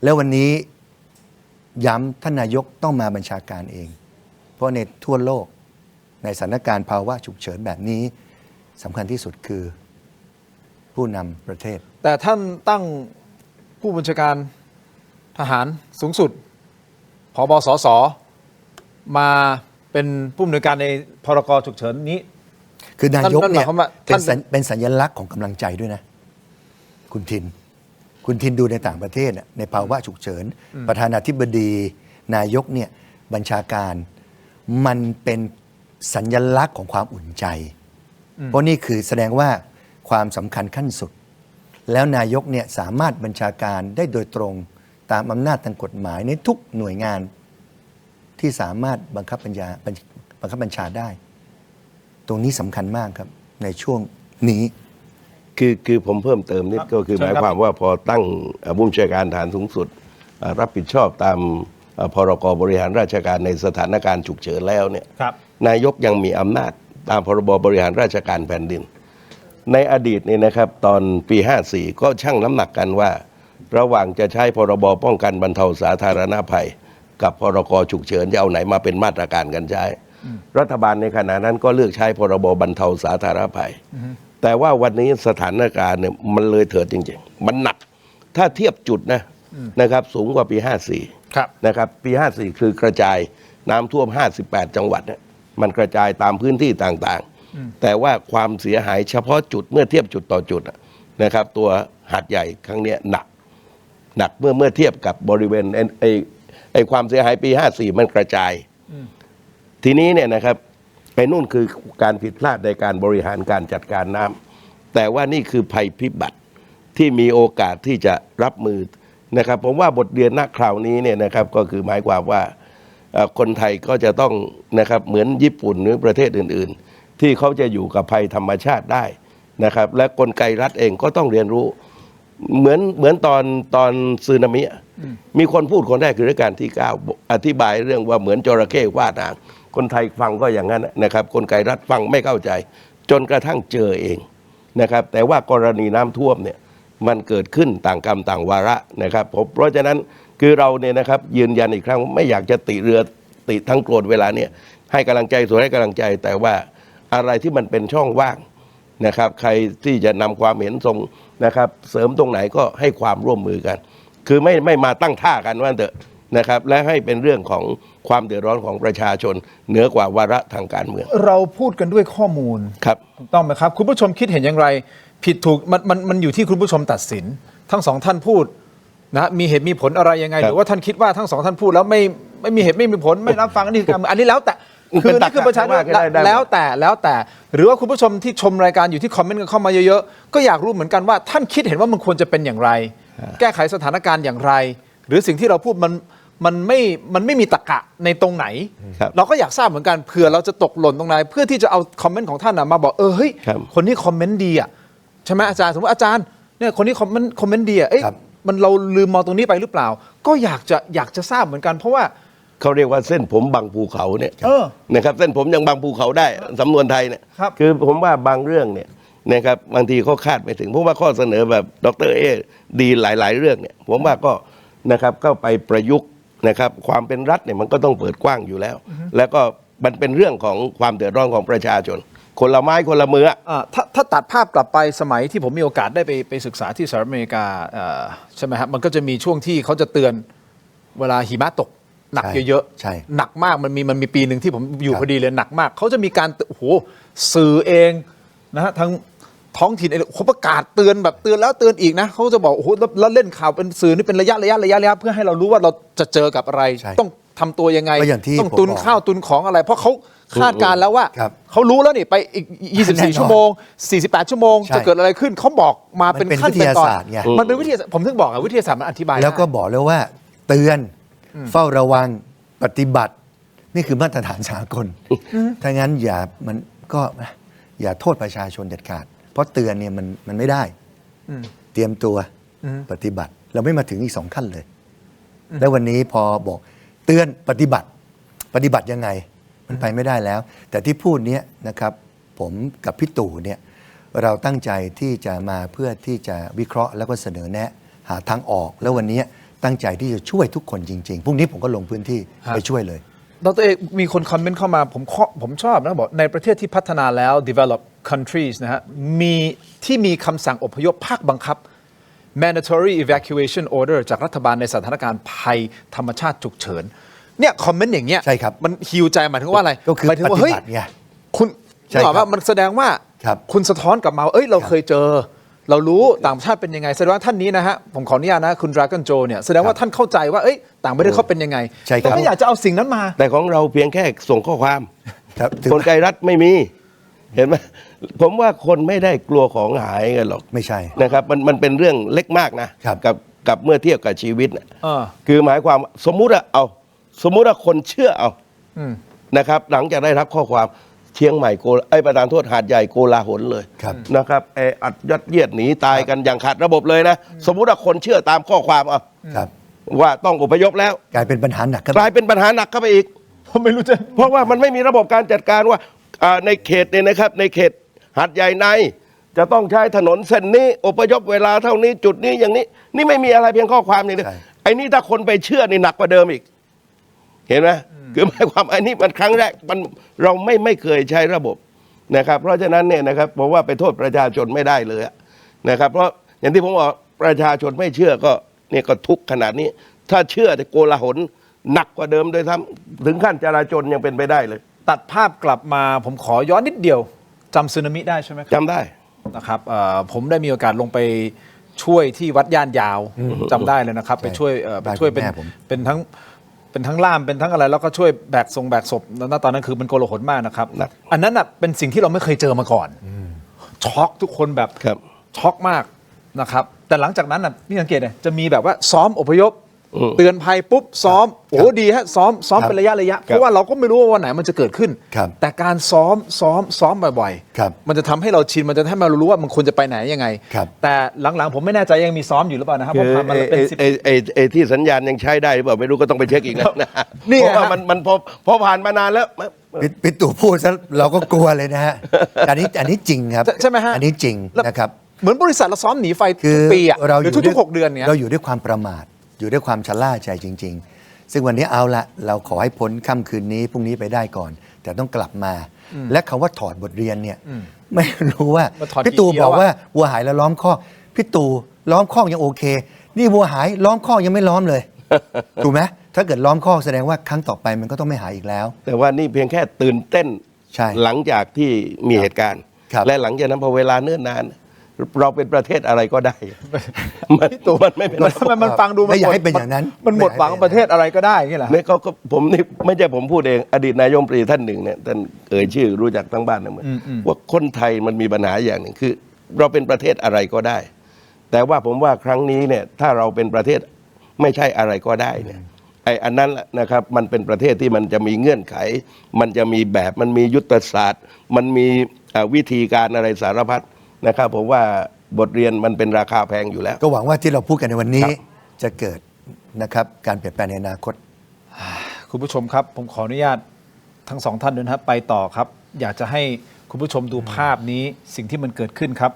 แล้ววันนี้ย้ำท่านนายกต้องมาบัญชาการเองเพราะในทั่วโลกในสถานการณ์ภาวะฉุกเฉินแบบนี้สำคัญที่สุดคือผู้นำประเทศแต่ท่านตั้งผู้บัญชาการทหารสูงสุดผบ.สส.มาเป็นผู้อำนวยการในพรก.ฉุกเฉินนี้คือนายกเนี่ยเป็นสัญลักษณ์ของกำลังใจด้วยนะคุณทินดูในต่างประเทศในภาวะฉุกเฉินประธานาธิบดีนายกเนี่ยบัญชาการมันเป็นสัญลักษณ์ของความอุ่นใจเพราะนี่คือแสดงว่าความสำคัญขั้นสุดแล้วนายกเนี่ยสามารถบัญชาการได้โดยตรงตามอำนาจทางกฎหมายในทุกหน่วยงานที่สามารถบังคับบัญชาได้ตรงนี้สำคัญมากครับในช่วงนี้คือผมเพิ่มเติมนิดก็คือหมายความว่าพอตั้งผู้บัญชาการทหารสูงสุดรับผิดชอบตามพรก.บริหารราชการในสถานการณ์ฉุกเฉินแล้วเนี่ยนายกยังมีอำนาจตามพรบ.บริหารราชการแผ่นดินในอดีตนี่นะครับตอนปี54ก็ชั่งน้ำหนักกันว่าระหว่างจะใช้พรบ.ป้องกันบรรเทาสาธารณภัยกับพรก.ฉุกเฉินจะเอาไหนมาเป็นมาตรการกันใช้รัฐบาลในขณะนั้นก็เลือกใช้พรบ.บรรเทาสาธารณภัยแต่ว่าวันนี้สถานการณ์เนี่ยมันเลยเถิดจริงๆมันหนักถ้าเทียบจุดนะครับสูงกว่าปี54นะครับปี54คือกระจายน้ำท่วม58จังหวัดเนี่ยมันกระจายตามพื้นที่ต่างๆแต่ว่าความเสียหายเฉพาะจุดเมื่อเทียบจุดต่อจุดนะครับตัวหาดใหญ่ครั้งนี้หนักเมื่อเทียบกับบริเวณไอ้ความเสียหายปี54มันกระจายทีนี้เนี่ยนะครับไอ้นู่นคือการผิดพลาดในการบริหารการจัดการน้ำแต่ว่านี่คือภัยพิบัติที่มีโอกาสที่จะรับมือนะครับผมว่าบทเรียนณคราวนี้เนี่ยนะครับก็คือหมายความว่าคนไทยก็จะต้องนะครับเหมือนญี่ปุ่นหรือประเทศอื่นๆที่เขาจะอยู่กับภัยธรรมชาติได้นะครับและกลไกรัฐเองก็ต้องเรียนรู้เหมือนตอนสึนามิมีคนพูดคนแรกคือรัชกาลที่9อธิบายเรื่องว่าเหมือนจระเข้ว่ายน้ำคนไทยฟังก็อย่างนั้นนะครับกลไกรัฐฟังไม่เข้าใจจนกระทั่งเจอเองนะครับแต่ว่ากรณีน้ำท่วมเนี่ยมันเกิดขึ้นต่างกรรมต่างวาระนะครับเพราะฉะนั้น คือเราเนี่ยนะครับยืนยันอีกครั้งไม่อยากจะติเรือติทั้งโกรธเวลาเนี่ยให้กำลังใจส่วนให้กำลังใจ แต่ว่าอะไรที่มันเป็นช่องว่างนะครับใครที่จะนำความเห็นทรงนะครับเสริมตรงไหนก็ให้ความร่วมมือกัน คือไม่มาตั้งท่ากันว่าเถอะนะครับและให้เป็นเรื่องของความเดือดร้อนของประชาชนเหนือกว่าวาระทางการเมืองเราพูดกันด้วยข้อมูลครับถูกต้องไหมครับคุณผู้ชมคิดเห็นอย่างไรผิดถูกมันอยู่ที่คุณผู้ชมตัดสินทั้งสองท่านพูดนะมีเหตุมีผลอะไรยังไงหรือว่าท่านคิดว่าทั้งสองท่านพูดแล้วไม่มีเหตุไม่มีผลไม่รับฟังอันนี้คืออันนี้แล้วแต่คือนี่คือประชาชนแล้วแต่หรือว่าคุณผู้ชมที่ชมรายการอยู่ที่คอมเมนต์กันเข้ามาเยอะๆก็อยากรู้เหมือนกันว่าท่านคิดเห็นว่ามันควรจะเป็นอย่างไรแก้ไขสถานการณ์อย่างไรหรือสิ่งที่เราพูดมันไม่มีตรรกะในตรงไหนเราก็อยากทราบเหมือนกันเผื่อเราจะตกหล่นตรงไหนเพื่อที่จะเอาคอมเมนต์ของท่านมาบอกเฮ้ยคนนี้คอมเมนต์ดีอ่ะใช่ไหมอาจารย์สมมติอาจารย์เนี่ยคนนี้คอมเมนต์ดีอ่ะมันเราลืมมองตรงนี้ไปหรือเปล่าก็อยากจะทราบเหมือนกันเพราะว่าเขาเรียกว่าเส้นผมบังภูเขาเนี่ยนะครับเส้นผมยังบังภูเขาได้สำนวนไทยเนี่ยคือผมว่าบางเรื่องเนี่ยนะครับบางทีเขาคาดไม่ถึงเพราะว่าข้อเสนอแบบดร.เอดีหลายๆเรื่องเนี่ยผมว่าก็นะครับก็ไปประยุกต์นะครับความเป็นรัฐเนี่ยมันก็ต้องเปิดกว้างอยู่แล้ว แล้วก็มันเป็นเรื่องของความเดือดร้อนของประชาชนคนละไม้คนละมือถ้าตัดภาพกลับไปสมัยที่ผมมีโอกาสได้ไปศึกษาที่สหรัฐอเมริกาใช่ไหมครับมันก็จะมีช่วงที่เขาจะเตือนเวลาหิมะตกหนักเยอะๆหนักมากมันมีปีหนึ่งที่ผมอยู่พอดีเลยหนักมากเขาจะมีการโอ้โหสื่อเองนะฮะทั้งท้องถิ่นเขาประกาศเตือนแบบเตือนแล้วเตือนอีกนะเขาจะบอกโอ้โหแล้วเล่นข่าวเป็นสื่อนี่เป็นระยะเพื่อให้เรารู้ว่าเราจะเจอกับอะไรต้องทำตัวยังไงต้องตุนข้าวตุนของอะไรเพราะเขาคาดการแล้วว่าเขารู้แล้วนี่ไปอีก24ชั่วโมง48ชั่วโมงจะเกิดอะไรขึ้นเขาบอกมาเป็นขั้นเป็นตอนมันเป็นวิทยาศาสตร์ผมถึงบอกวิทยาศาสตร์มันอธิบายแล้วก็บอกแล้วว่าเตือนเฝ้าระวังปฏิบัตินี่คือมาตรฐานสากลถ้างั้นอย่าโทษประชาชนเด็ดขาดเพราะเตือนเนี่ยมันไม่ได้เตรียมตัวปฏิบัติเราไม่มาถึงอีก2 ขั้นเลยแล้ววันนี้พอบอกเตือนปฏิบัติยังไงมันไปไม่ได้แล้วแต่ที่พูดเนี้ยนะครับผมกับพี่ตู่เนี่ยเราตั้งใจที่จะมาเพื่อที่จะวิเคราะห์แล้วก็เสนอแนะหาทางออกแล้ววันนี้ตั้งใจที่จะช่วยทุกคนจริงๆพรุ่งนี้ผมก็ลงพื้นที่ไปช่วยเลยดร.เอกมีคนคอมเมนต์เข้ามาผมชอบนะบอกในประเทศที่พัฒนาแล้ว develop countries นะฮะมีคำสั่งอพยพภาคบังคับ mandatory evacuation order จากรัฐบาลในสถานการณ์ภัยธรรมชาติฉุกเฉินเนี่ยคอมเมนต์อย่างเงี้ยใช่ครับมันฮิวใจหมายถึงว่าอะไรก็คือหมายถึงว่าเฮ้ยคุณบอกว่ามันแสดงว่าคุณสะท้อนกลับมาเราเคยเจอเรารู้ต่างประเทศเป็นยังไงแสดงว่าท่านนี้นะฮะผมขออนุญาตนะคุณดราก้อนโจเนี่ยแสดงว่าท่านเข้าใจว่าต่างประเทศเขาเป็นยังไงแต่ไม่อยากจะเอาสิ่งนั้นมาแต่ของเราเพียงแค่ส่งข้อความกลไกรัฐไม่มีเห็นไหมผมว่าคนไม่ได้กลัวของหายกันหรอกไม่ใช่นะครับมันเป็นเรื่องเล็กมากนะกับเมื่อเทียบกับชีวิตคือหมายความสมมุติว่าคนเชื่อเอานะครับหลังจากได้รับข้อความเชียงใหม่ประธานโทษหาดใหญ่โกลาหลเลยนะครับอัดยัดเยียดหนีตายกันอย่างขาดระบบเลยนะสมมุติว่าคนเชื่อตามข้อความว่าต้องอพยพแล้วกลายเป็นปัญหาหนักเข้าไปอีกผมไม่รู้จะเพราะว่ามันไม่มีระบบการจัดการว่าในเขตเนี่ยนะครับในเขตหาดใหญ่ในจะต้องใช้ถนนเส้นนี้อพยพเวลาเท่านี้จุดนี้อย่างนี้นี่ไม่มีอะไรเพียงข้อความนี่ไอ้นี่ถ้าคนไปเชื่อนี่หนักกว่าเดิมอีกเห็นไหมคือหมายความอันนี้มันครั้งแรกเราไม่เคยใช้ระบบนะครับเพราะฉะนั้นเนี่ยนะครับผมว่าไปโทษประชาชนไม่ได้เลยนะครับเพราะอย่างที่ผมบอกประชาชนไม่เชื่อก็เนี่ยก็ทุกข์ขนาดนี้ถ้าเชื่อจะโกลาหลหนักกว่าเดิมโดยทั้งถึงขั้นจราจรยังเป็นไปได้เลยตัดภาพกลับมาผมขอย้อนนิดเดียวจำสึนามิได้ใช่ไหมจำได้นะครับผมได้มีโอกาสลงไปช่วยที่วัดย่านยาวจำได้เลยนะครับไปช่วยเป็นทั้งล่ามเป็นทั้งอะไรแล้วก็ช่วยแบกศพตอนนั้นคือมันโกลาหลมากนะครับอันนั้นเป็นสิ่งที่เราไม่เคยเจอมาก่อนช็อกทุกคนแบบช็อกมากนะครับแต่หลังจากนั้นนี่สังเกตเลยจะมีแบบว่าซ้อมอพยพเตือนภัยปุ๊บซ้อมดีฮะซ้อมเป็นระยะเพราะว่าเราก็ไม่รู้ว่าวันไหนมันจะเกิดขึ้นแต่การซ้อมบ่อยๆมันจะทำให้เราชินมันจะทำให้เรารู้ว่ามันควรจะไปไหนยังไงแต่หลังๆผมไม่แน่ใจยังมีซ้อมอยู่หรือเปล่านะครับเพราะมันเป็นที่สัญญาณยังใช้ได้หรือเปล่าไม่รู้ก็ต้องไปเช็คอีกนะเพราะว่ามันพอผ่านมานานแล้วปิดตู่พูดซะเราก็กลัวเลยนะฮะอันนี้จริงครับใช่ไหมฮะอันนี้จริงนะครับเหมือนบริษัทเราซ้อมหนีไฟทุกปีหรือทุกๆ6 เดือนเนี้ยเราอยู่ด้วยความประมาท อยู่ด้วยความชะล่าใจจริง ๆ ซึ่งวันนี้เอาละเราขอให้พ้นค่ำคืนนี้พรุ่งนี้ไปได้ก่อน แต่ต้องกลับมา และคำว่าถอดบทเรียนเนี่ยไม่รู้ว่าพี่ตู่บอกว่าวัวหายแล้วล้อมคอกพี่ตู่ล้อมคอกยังโอเค นี่วัวหายล้อมคอกยังไม่ล้อมเลย ถูกไหมถ้าเกิดล้อมคอกแสดงว่าครั้งต่อไปมันก็ต้องไม่หายอีกแล้ว แต่ว่านี่เพียงแค่ตื่นเต้น ใช่ หลังจากที่มีเหตุการณ์ และหลังจากนั้นพอเวลาเนิ่นนาน เราเป็นประเทศอะไรก็ได้มันไม่เป็น มันฟังดู ไม่อยากให้เป็นอย่างนั้น มันหมดหวังประเทศอะไรก็ได้อย่างนี้เหรอ เนี่ยก็ผมนี่ไม่ใช่ผมพูดเองอดีตนายกรัฐมนตรีท่านหนึ่งเนี่ยท่านเอ่ยชื่อรู้จักทั้งบ้านทั้งเมืองว่าคนไทยมันมีปัญหาอย่างหนึ่งคือ เราเป็นประเทศอะไรก็ได้ แต่ว่าผมว่าครั้งนี้เนี่ยถ้าเราเป็นประเทศไม่ใช่อะไรก็ได้เนี่ยไอ้อันนั้นแหละนะครับมันเป็นประเทศที่มันจะมีเงื่อนไข มันจะมีแบบมันมียุทธศาสตร์ มันมีวิธีการอะไรสารพัดนะครับผมว่าบทเรียนมันเป็นราคาแพงอยู่แล้ว ก็หวังว่าที่เราพูดกันในวันนี้จะเกิดนะครับการเปลี่ยนแปลงในอนาคต คุณผู้ชมครับผมขออนุญาตทั้งสองท่านด้วยนะครับไปต่อครับ อยากจะให้คุณผู้ชมดูภาพนี้สิ่งที่มันเกิดขึ้นครับ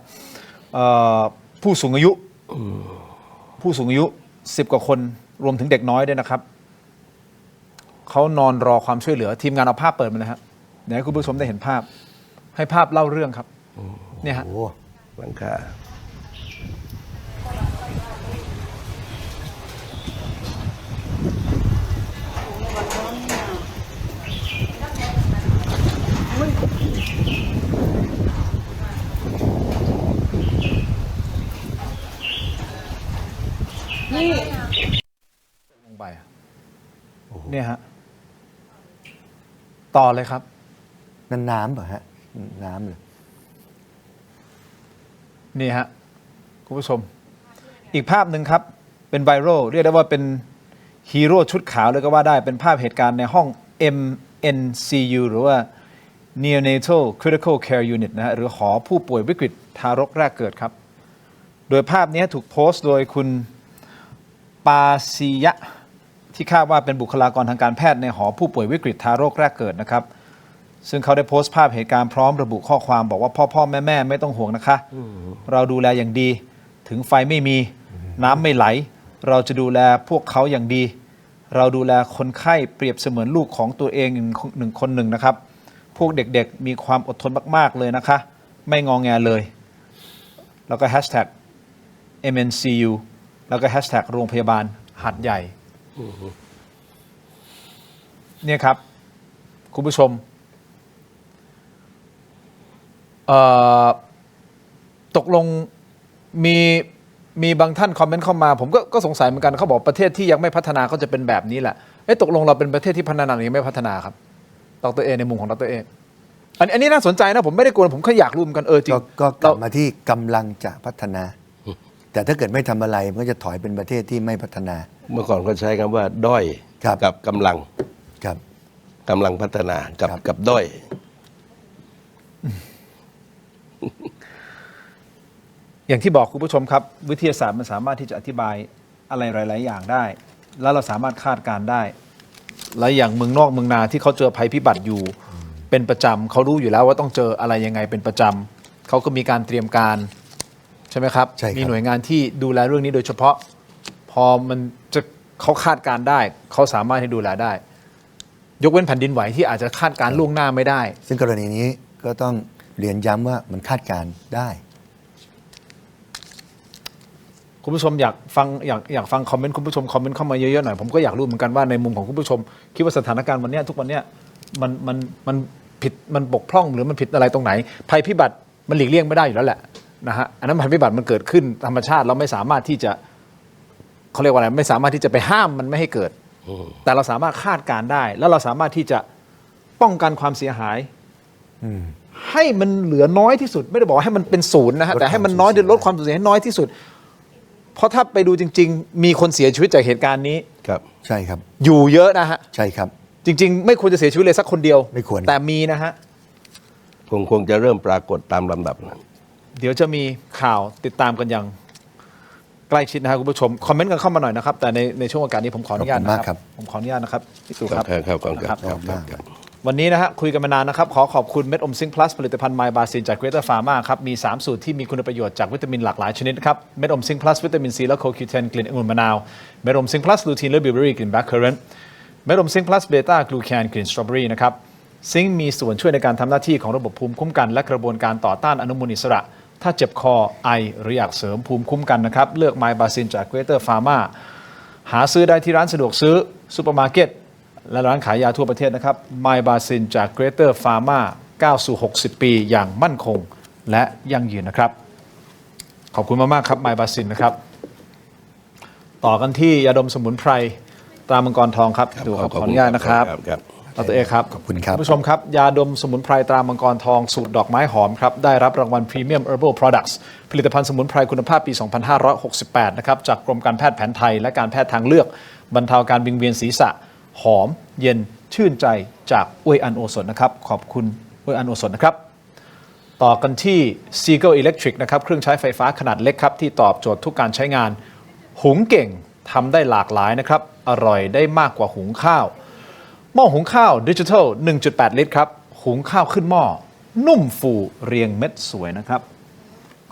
ผู้สูงอายุ10 กว่าคนรวมถึงเด็กน้อยด้วยนะครับเขานอนรอความช่วยเหลือทีมงานเอาภาพเปิดมาเลยครับเดี๋ยวให้คุณผู้ชมได้เห็นภาพให้ภาพเล่าเรื่องครับเนี่ยฮะหลังคาลงไปเนี่ยฮะต่อเลยครับนั่นน้ำเปล่าฮะน้ำเลยนี่ฮะคุณผู้ชมอีกภาพหนึ่งครับเป็นไวรัลเรียกได้ว่าเป็นฮีโร่ชุดขาวเลยก็ว่าได้เป็นภาพเหตุการณ์ในห้อง MNCU หรือว่า Neonatal Critical Care Unit นะฮะหรือหอผู้ป่วยวิกฤตทารกแรกเกิดครับโดยภาพนี้ถูกโพสต์โดยคุณปาซิยะที่คาดว่าเป็นบุคลากรทางการแพทย์ในหอผู้ป่วยวิกฤตทารกแรกเกิดนะครับซึ่งเขาได้โพสต์ภาพเหตุการณ์พร้อมระบุข้อความบอกว่าพ่อแม่ไม่ต้องห่วงนะคะเราดูแลอย่างดีถึงไฟไม่มีน้ำไม่ไหลเราจะดูแลพวกเขาอย่างดีเราดูแลคนไข้เปรียบเสมือนลูกของตัวเองหนึ่งนะครับพวกเด็กๆมีความอดทนมากๆเลยนะคะไม่งอแงเลยแล้วก็แฮชแท็ก MNCU แล้วก็แฮชแท็กโรงพยาบาลหัดใหญ่เนี่ยครับคุณผู้ชมตกลงมีบางท่านคอมเมนต์เข้ามาผมก็สงสัยเหมือนกันเขาบอกประเทศที่ยังไม่พัฒนาก็จะเป็นแบบนี้แหละตกลงเราเป็นประเทศที่พัฒนาหรือยังไม่พัฒนาครับดร.เอในมุมของดร.เออันนี้น่าสนใจนะผมไม่ได้กลัวผมแค่อยากรู้เหมือนกันจริงก็กลับมาที่กำลังจะพัฒนาแต่ถ้าเกิดไม่ทำอะไรมันก็จะถอยเป็นประเทศที่ไม่พัฒนาเมื่อก่อนก็ใช้คำว่าด้อยกับกำลังกำลังพัฒนากับด้อยอย่างที่บอกคุณผู้ชมครับวิทยาศาสตร์มันสามารถที่จะอธิบายอะไรหลายๆอย่างได้แล้วเราสามารถคาดการได้และอย่างเมืองนอกเมืองนาที่เขาเจอภัยพิบัติอยู่เป็นประจำเขารู้อยู่แล้วว่าต้องเจออะไรยังไงเป็นประจำเขาก็มีการเตรียมการใช่ไหมครับมีหน่วยงานที่ดูแลเรื่องนี้โดยเฉพาะพอมันจะเขาคาดการได้เขาสามารถที่ดูแลได้ยกเว้นแผ่นดินไหวที่อาจจะคาดการล่วงหน้าไม่ได้ซึ่งกรณีนี้ก็ต้องเรียนย้ำว่ามันคาดการได้คุณผู้ชมอยากฟังคอมเมนต์คุณผู้ชมคอมเมนต์เข้ามาเยอะๆหน่อยผมก็อยากรู้เหมือนกันว่าในมุมของคุณผู้ชมคิดว่าสถานการณ์วันนี้ทุกวันนี้มันผิดมันบกพร่องหรือมันผิดอะไรตรงไหนภัยพิบัติมันหลีกเลี่ยงไม่ได้อยู่แล้วแหละนะฮะอันนั้นภัยพิบัติมันเกิดขึ้นธรรมชาติเราไม่สามารถที่จะเขาเรียกว่าอะไรไม่สามารถที่จะไปห้ามมันไม่ให้เกิดแต่เราสามารถคาดการได้แล้วเราสามารถที่จะป้องกันความเสียหายให้มันเหลือน้อยที่สุดไม่ได้บอกให้มันเป็นศูนย์นะฮะแต่ให้มันน้อยลดความสูญเสียให้น้อยที่สุดเพราะถ้าไปดูจริงๆมีคนเสียชีวิตจากเหตุการณ์นี้ครับใช่ครับอยู่เยอะนะฮะใช่ครับจริงๆไม่ควรจะเสียชีวิตเลยสักคนเดียวไม่ควรแต่มีนะฮะคงจะเริ่มปรากฏตามลำดับนั้นเดี๋ยวจะมีข่าวติดตามกันอย่างใกล้ชิดนะครับคุณผู้ชมคอมเมนต์กันเข้ามาหน่อยนะครับแต่ในช่วงโอกาสนี้ผมขออนุญาตนะครับผมขออนุญาตนะครับพี่ตู่ครับ วันนี้นะฮะคุยกันมานานนะครับขอขอบคุณเม็ดอมซิงค์พลัสผลิตภัณฑ์ไมบาซินจากเกรเตอร์ฟาร์มาครับมี3สูตรที่มีคุณประโยชน์จากวิตามินหลากหลายชนิดครับเม็ดอมซิงค์พลัสวิตามินซีและโคคิวเทนกลิ่นองุ่นมะนาวเม็ดอมซิงค์พลัสลูทีนและบิวเบอรี่กลิ่นแบล็คเคอร์เรนต์เม็ดอมซิงค์พลัสเบต้ากลูแคนกลิ่นสตรอเบอรี่นะครับซิงค์มีส่วนช่วยในการทำหน้าที่ของระบบภูมิคุ้มกันและกระบวนการต่อต้านอนุมูลอิสระถ้าเจ็บคอไอหรืออยากเสริมภูมิคุ้มกันนะครับเลือกไมบาซินจากเกรเตอร์ฟาร์มาหาซื้อได้ที่ร้านสะดวกซื้อซูเปอร์มาร์เก็ตและร้านขายยาทั่วประเทศนะครับไมบาซินจากเกรเตอร์ฟาร์มาก้าวสู่60 ปีอย่างมั่นคงและยั่งยืนนะครับขอบคุณมากๆครับไมบาซินนะครับต่อกันที่ยาดมสมุนไพรตรามังกรทองครับดูขออนุญาตนะครับดร.เอกครับขอบคุณครับผู้ชมครับยาดมสมุนไพรตรามังกรทองสูตรดอกไม้หอมครับได้รับรางวัล Premium Herbal Products ผลิตภัณฑ์สมุนไพรคุณภาพปี 2568 นะครับจากกรมการแพทย์แผนไทยและการแพทย์ทางเลือกบรรเทาการวิงเวียนศีรษะหอมเย็นชื่นใจจากอวยอันโอสถนะครับขอบคุณอวยอันโอสถนะครับต่อกันที่ Seagull Electric นะครับเครื่องใช้ไฟฟ้าขนาดเล็กครับที่ตอบโจทย์ทุกการใช้งานหุงเก่งทำได้หลากหลายนะครับอร่อยได้มากกว่าหุงข้าวหม้อหุงข้าวดิจิทัล 1.8 ลิตรครับหุงข้าวขึ้นหม้อนุ่มฟูเรียงเม็ดสวยนะครับ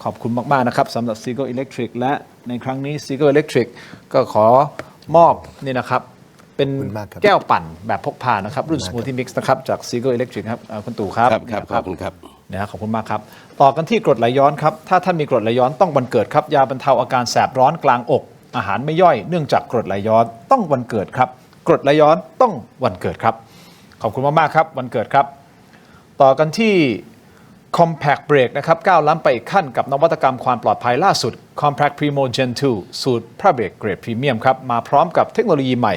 ขอบคุณมากๆนะครับสำหรับ Seagull Electric และในครั้งนี้ Seagull Electric ก็ขอมอบนี่นะครับเป็นแก้วปั่นแบบพกพานะครับรุ่น Smoothie Mix นะครับจาก Seagull Electric ครับคุณตู่ครับครับขอบคุณครับขอบคุณมากครับต่อกันที่กรดไหลย้อนครับถ้าท่านมีกรดไหลย้อนต้องวันเกิดครับยาบรรเทาอาการแสบร้อนกลางอกอาหารไม่ย่อยเนื่องจากกรดไหลย้อนต้องวันเกิดครับกรดไหลย้อนต้องวันเกิดครับขอบคุณมากๆครับวันเกิดครับต่อกันที่ Compact Brake นะครับก้าวล้ำไปอีกขั้นกับนวัตกรรมความปลอดภัยล่าสุด Compact Primo Gen 2 สูตร Pra Brake Grade Premium ครับมาพร้อมกับเทคโนโลยีใหม่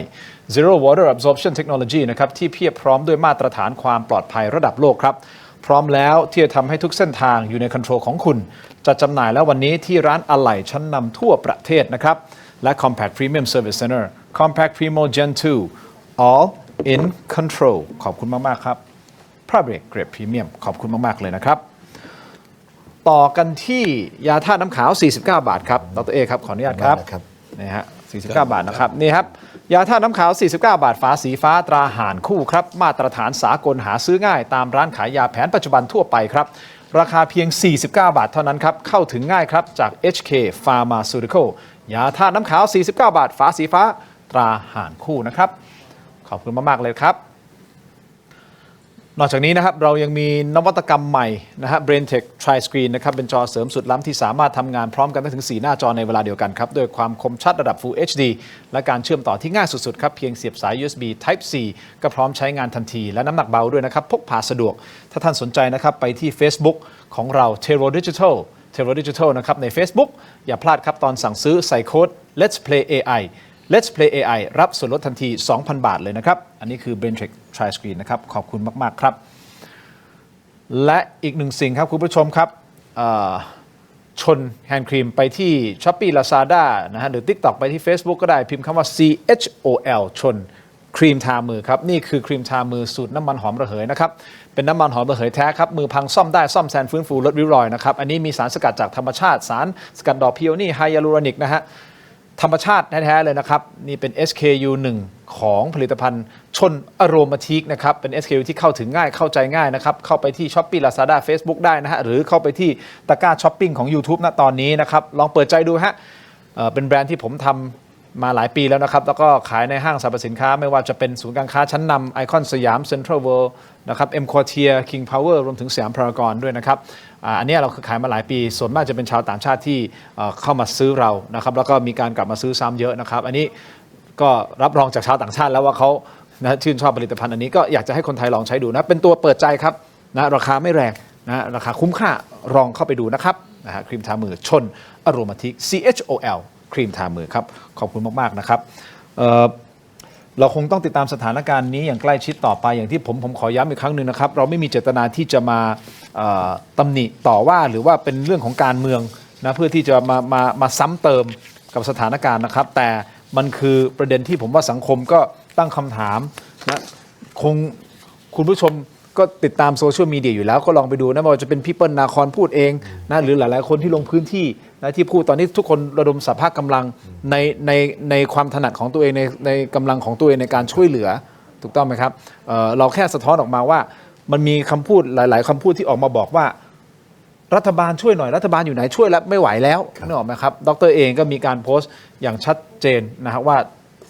Zero Water Absorption Technology นะครับที่เพียบพร้อมด้วยมาตรฐานความปลอดภัยระดับโลกครับพร้อมแล้วที่จะทำให้ทุกเส้นทางอยู่ในคอนโทรลของคุณจัดจำหน่ายแล้ววันนี้ที่ร้านอะไหล่ชั้นนำทั่วประเทศนะครับและ Compact Premium Service Center Compact Primo Gen 2 All in Control ขอบคุณมากๆครับ Pra Brake Grade Premium ขอบคุณมากๆเลยนะครับต่อกันที่ยาธาตุน้ำขาว49 บาทครับดร.เอครับขออนุญาตครับนี่ฮะ49 บาทนะครับนี่ครับยาธาตุน้ำขาว49 บาทฝาสีฟ้าตราห่านคู่ครับมาตรฐานสากลหาซื้อง่ายตามร้านขายยาแผนปัจจุบันทั่วไปครับราคาเพียง49 บาทเท่านั้นครับเข้าถึงง่ายครับจาก HK Pharmaceutical ยาธาตุน้ำขาว49 บาทฝาสีฟ้าตราห่านคู่นะครับขอบคุณมากๆเลยครับนอกจากนี้นะครับเรายังมีนวัตกรรมใหม่นะฮะ BrainTech Tri-Screen นะครับเป็นจอเสริมสุดล้ำที่สามารถทำงานพร้อมกันได้ถึง4 หน้าจอในเวลาเดียวกันครับด้วยความคมชัดระดับ Full HD และการเชื่อมต่อที่ง่ายสุดๆครับเพียงเสียบสาย USB Type C ก็พร้อมใช้งานทันทีและน้ำหนักเบาด้วยนะครับพกพาสะดวกถ้าท่านสนใจนะครับไปที่ Facebook ของเรา Tero Digital นะครับใน Facebook อย่าพลาดครับตอนสั่งซื้อใส่โค้ด Let's Play AI รับส่วนลดทันที 2,000 บาทเลยนะครับอันนี้คือ BrainTech Tri-Screen นะครับขอบคุณมากๆครับและอีกหนึ่งสิ่งครับคุณผู้ชมครับชนแฮนด์ครีมไปที่ Shopee Lazada นะฮะหรือ TikTok ไปที่ Facebook ก็ได้พิมพ์คำว่า CHOL ชนครีมทามือครับนี่คือครีมทามือสูตรน้ำมันหอมระเหยนะครับเป็นน้ำมันหอมระเหยแท้ครับมือพังซ่อมได้ซ่อมแซมฟื้นฟูลดริ้วรอยนะครับอันนี้มีสารสกัดจากธรรมชาติสารสกัดดอกพิโอนี่ไฮยาลูรอนิกนะฮะธรรมชาติแท้ๆเลยนะครับนี่เป็น SKU 1 ของผลิตภัณฑ์ชนอโรมาทิกนะครับเป็น SKU ที่เข้าถึงง่ายเข้าใจง่ายนะครับเข้าไปที่ Shopee Lazada Facebook ได้นะฮะหรือเข้าไปที่ตะกร้าช้อปปิ้งของ YouTube ณตอนนี้นะครับลองเปิดใจดูฮะเป็นแบรนด์ที่ผมทำมาหลายปีแล้วนะครับแล้วก็ขายในห้างสรรพสินค้าไม่ว่าจะเป็นศูนย์การค้าชั้นนำไอคอนสยามเซ็นทรัลเวิลด์นะครับM Quartier King Power รวมถึงสยามพารากอนด้วยนะครับอันนี้เราขายมาหลายปีส่วนมากจะเป็นชาวต่างชาติที่เข้ามาซื้อเรานะครับแล้วก็มีการกลับมาซื้อซ้ำเยอะนะครับอันนี้ก็รับรองจากชาวต่างชาติแล้วว่าเขาชื่นชอบผลิตภัณฑ์อันนี้ก็อยากจะให้คนไทยลองใช้ดูนะเป็นตัวเปิดใจครับนะราคาไม่แรงนะราคาคุ้มค่าลองเข้าไปดูนะครับนะฮะครีมทามือชนอโรมาทิก CHOL ครีมทามือครับขอบคุณมากๆนะครับเราคงต้องติดตามสถานการณ์นี้อย่างใกล้ชิดต่อไปอย่างที่ผมขอย้ำอีกครั้งหนึ่งนะครับเราไม่มีเจตนาที่จะมาตำหนิต่อว่าหรือว่าเป็นเรื่องของการเมืองนะเพื่อที่จะมาซ้ำเติมกับสถานการณ์นะครับแต่มันคือประเด็นที่ผมว่าสังคมก็ตั้งคำถามนะคงคุณผู้ชมก็ติดตามโซเชียลมีเดียอยู่แล้วก็ลองไปดูนะว่าจะเป็นพี่เปิ้ลนาคอนพูดเองนะหรือหลายๆคนที่ลงพื้นที่นะที่พูดตอนนี้ทุกคนระดมสภาพกำลังในความถนัดของตัวเองในกำลังของตัวเองในการช่วยเหลือ ถูกต้องไหมครับเราแค่สะท้อนออกมาว่ามันมีคำพูดหลายๆคำพูดที่ออกมาบอกว่ารัฐบาลช่วยหน่อยรัฐบาลอยู่ไหนช่วยแล้วไม่ไหวแล้วนึกออกไหมครับดร.เองก็มีการโพสต์อย่างชัดเจนนะครับว่า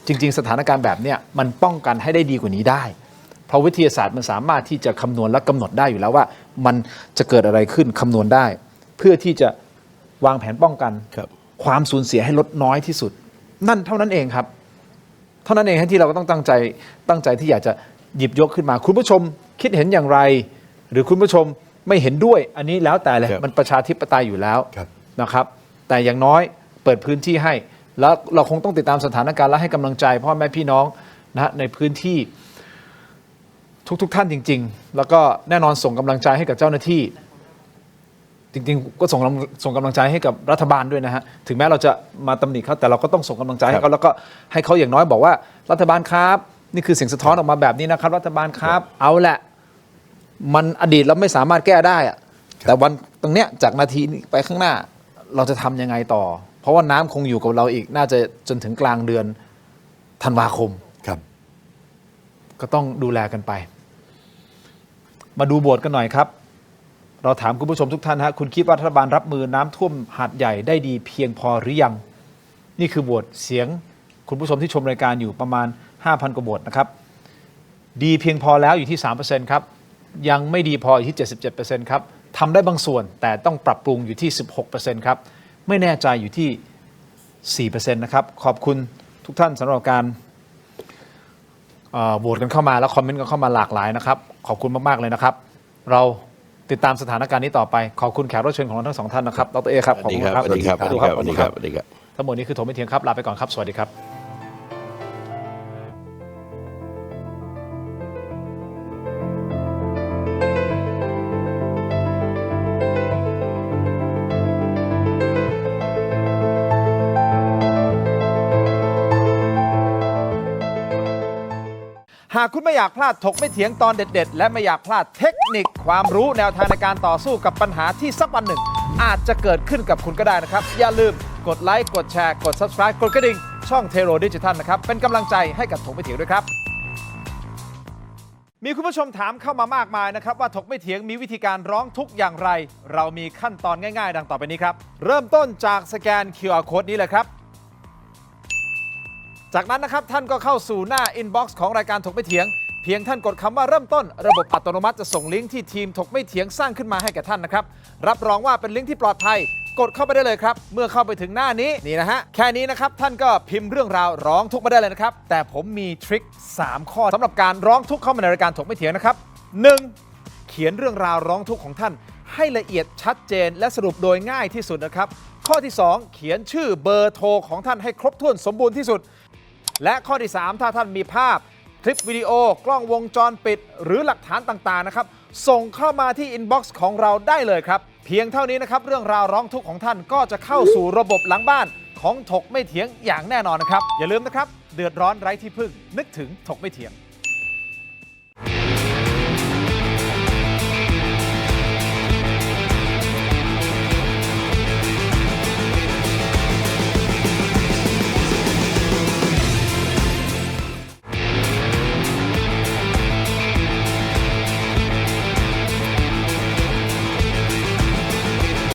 จริงๆสถานการณ์แบบเนี้ยมันป้องกันให้ได้ดีกว่านี้ได้เพราะวิทยาศาสตร์มันสามารถที่จะคำนวณและกำหนดได้อยู่แล้วว่ามันจะเกิดอะไรขึ้นคำนวณได้เพื่อที่จะวางแผนป้องกันความสูญเสียให้ลดน้อยที่สุดนั่นเท่านั้นเองครับเท่านั้นเองที่เราก็ต้องตั้งใจที่อยากจะหยิบยกขึ้นมาคุณผู้ชมคิดเห็นอย่างไรหรือคุณผู้ชมไม่เห็นด้วยอันนี้แล้วแต่เลยมันประชาธิปไตยอยู่แล้วนะครับแต่อย่างน้อยเปิดพื้นที่ให้แล้วเราคงต้องติดตามสถานการณ์และให้กำลังใจพ่อแม่พี่น้องนะในพื้นที่ทุกท่านจริงๆแล้วก็แน่นอนส่งกำลังใจให้กับเจ้าหน้าที่จริงๆก็ส่งกำลังใจให้กับรัฐบาลด้วยนะฮะถึงแม้เราจะมาตำหนิเขาแต่เราก็ต้องส่งกำลังใจให้เขาแล้วก็ให้เขาอย่างน้อยบอกว่ารัฐบาลครับนี่คือเสียงสะท้อนออกมาแบบนี้นะครับรัฐบาลครับเอาแหละมันอดีตเราไม่สามารถแก้ได้อะแต่วันตรงเนี้ยจากนาทีไปข้างหน้าเราจะทำยังไงต่อเพราะว่าน้ำคงอยู่กับเราอีกน่าจะจนถึงกลางเดือนธันวาคมครับก็ต้องดูแลกันไปมาดูบทกันหน่อยครับเราถามคุณผู้ชมทุกท่านฮะคุณคิดว่ารัฐบาลรับมือน้ำท่วมหาดใหญ่ได้ดีเพียงพอหรือยังนี่คือโหวตเสียงคุณผู้ชมที่ชมรายการอยู่ประมาณ 5,000 กว่าโหวตนะครับดีเพียงพอแล้วอยู่ที่ 3% ครับยังไม่ดีพออยู่ที่ 77% ครับทำได้บางส่วนแต่ต้องปรับปรุงอยู่ที่ 16% ครับไม่แน่ใจอยู่ที่ 4% นะครับขอบคุณทุกท่านสำหรับการโหวตกันเข้ามาแล้วคอมเมนต์กันเข้ามาหลากหลายนะครับขอบคุณมากๆเลยนะครับเราติดตามสถานการณ์นี้ต่อไปขอบคุณแขกรับเชิญของเราทั้งสองท่านนะครับดร.เอครับขอบคุณครับสวัสดีครับทั้งหมดนี้คือถมไม่เถียงครับลาไปก่อนครับสวัสดีครับหากคุณไม่อยากพลาดถกไม่เถียงตอนเด็ดๆและไม่อยากพลาดเทคนิคความรู้แนวทางในการต่อสู้กับปัญหาที่สักวันหนึ่งอาจจะเกิดขึ้นกับคุณก็ได้นะครับอย่าลืมกดไลค์กดแชร์กด Subscribe กดกระดิ่งช่องเทโรดิจิทัลนะครับเป็นกำลังใจให้กับถกไม่เถียงด้วยครับมีคุณผู้ชมถามเข้ามามากมายนะครับว่าถกไม่เถียงมีวิธีการร้องทุกข์อย่างไรเรามีขั้นตอนง่ายๆดังต่อไปนี้ครับเริ่มต้นจากสแกน QR Code นี้เลยครับจากนั้นนะครับท่านก็เข้าสู่หน้า Inbox ของรายการถกไม่เถียงเพียงท่านกดคำว่าเริ่มต้นระบบอัตโนมัติจะส่งลิงก์ที่ทีมถกไม่เถียงสร้างขึ้นมาให้แก่ท่านนะครับรับรองว่าเป็นลิงก์ที่ปลอดภัยกดเข้าไปได้เลยครับเมื่อเข้าไปถึงหน้านี้นี่นะฮะแค่นี้นะครับท่านก็พิมพ์เรื่องราวร้องทุกข์มาได้เลยนะครับแต่ผมมีทริค3ข้อสำหรับการร้องทุกข์เข้ามาในรายการถกไม่เถียงนะครับ 1. เขียนเรื่องราวร้องทุกข์ของท่านให้ละเอียดชัดเจนและสรุปโดยง่ายที่สุดนะครับข้อที่ 2 เขียนชื่อเบอร์โทรของท่านให้ครบถ้วนสมบูรณ์ที่สุดและข้อที่ 3 ถ้าท่านมีภาพคลิปวิดีโอกล้องวงจรปิดหรือหลักฐานต่างๆนะครับส่งเข้ามาที่อินบ็อกซ์ของเราได้เลยครับเพียงเท่านี้นะครับเรื่องราวร้องทุกข์ของท่านก็จะเข้าสู่ระบบหลังบ้านของถกไม่เถียงอย่างแน่นอนนะครับอย่าลืมนะครับเดือดร้อนไร้ที่พึ่งนึกถึงถกไม่เถียง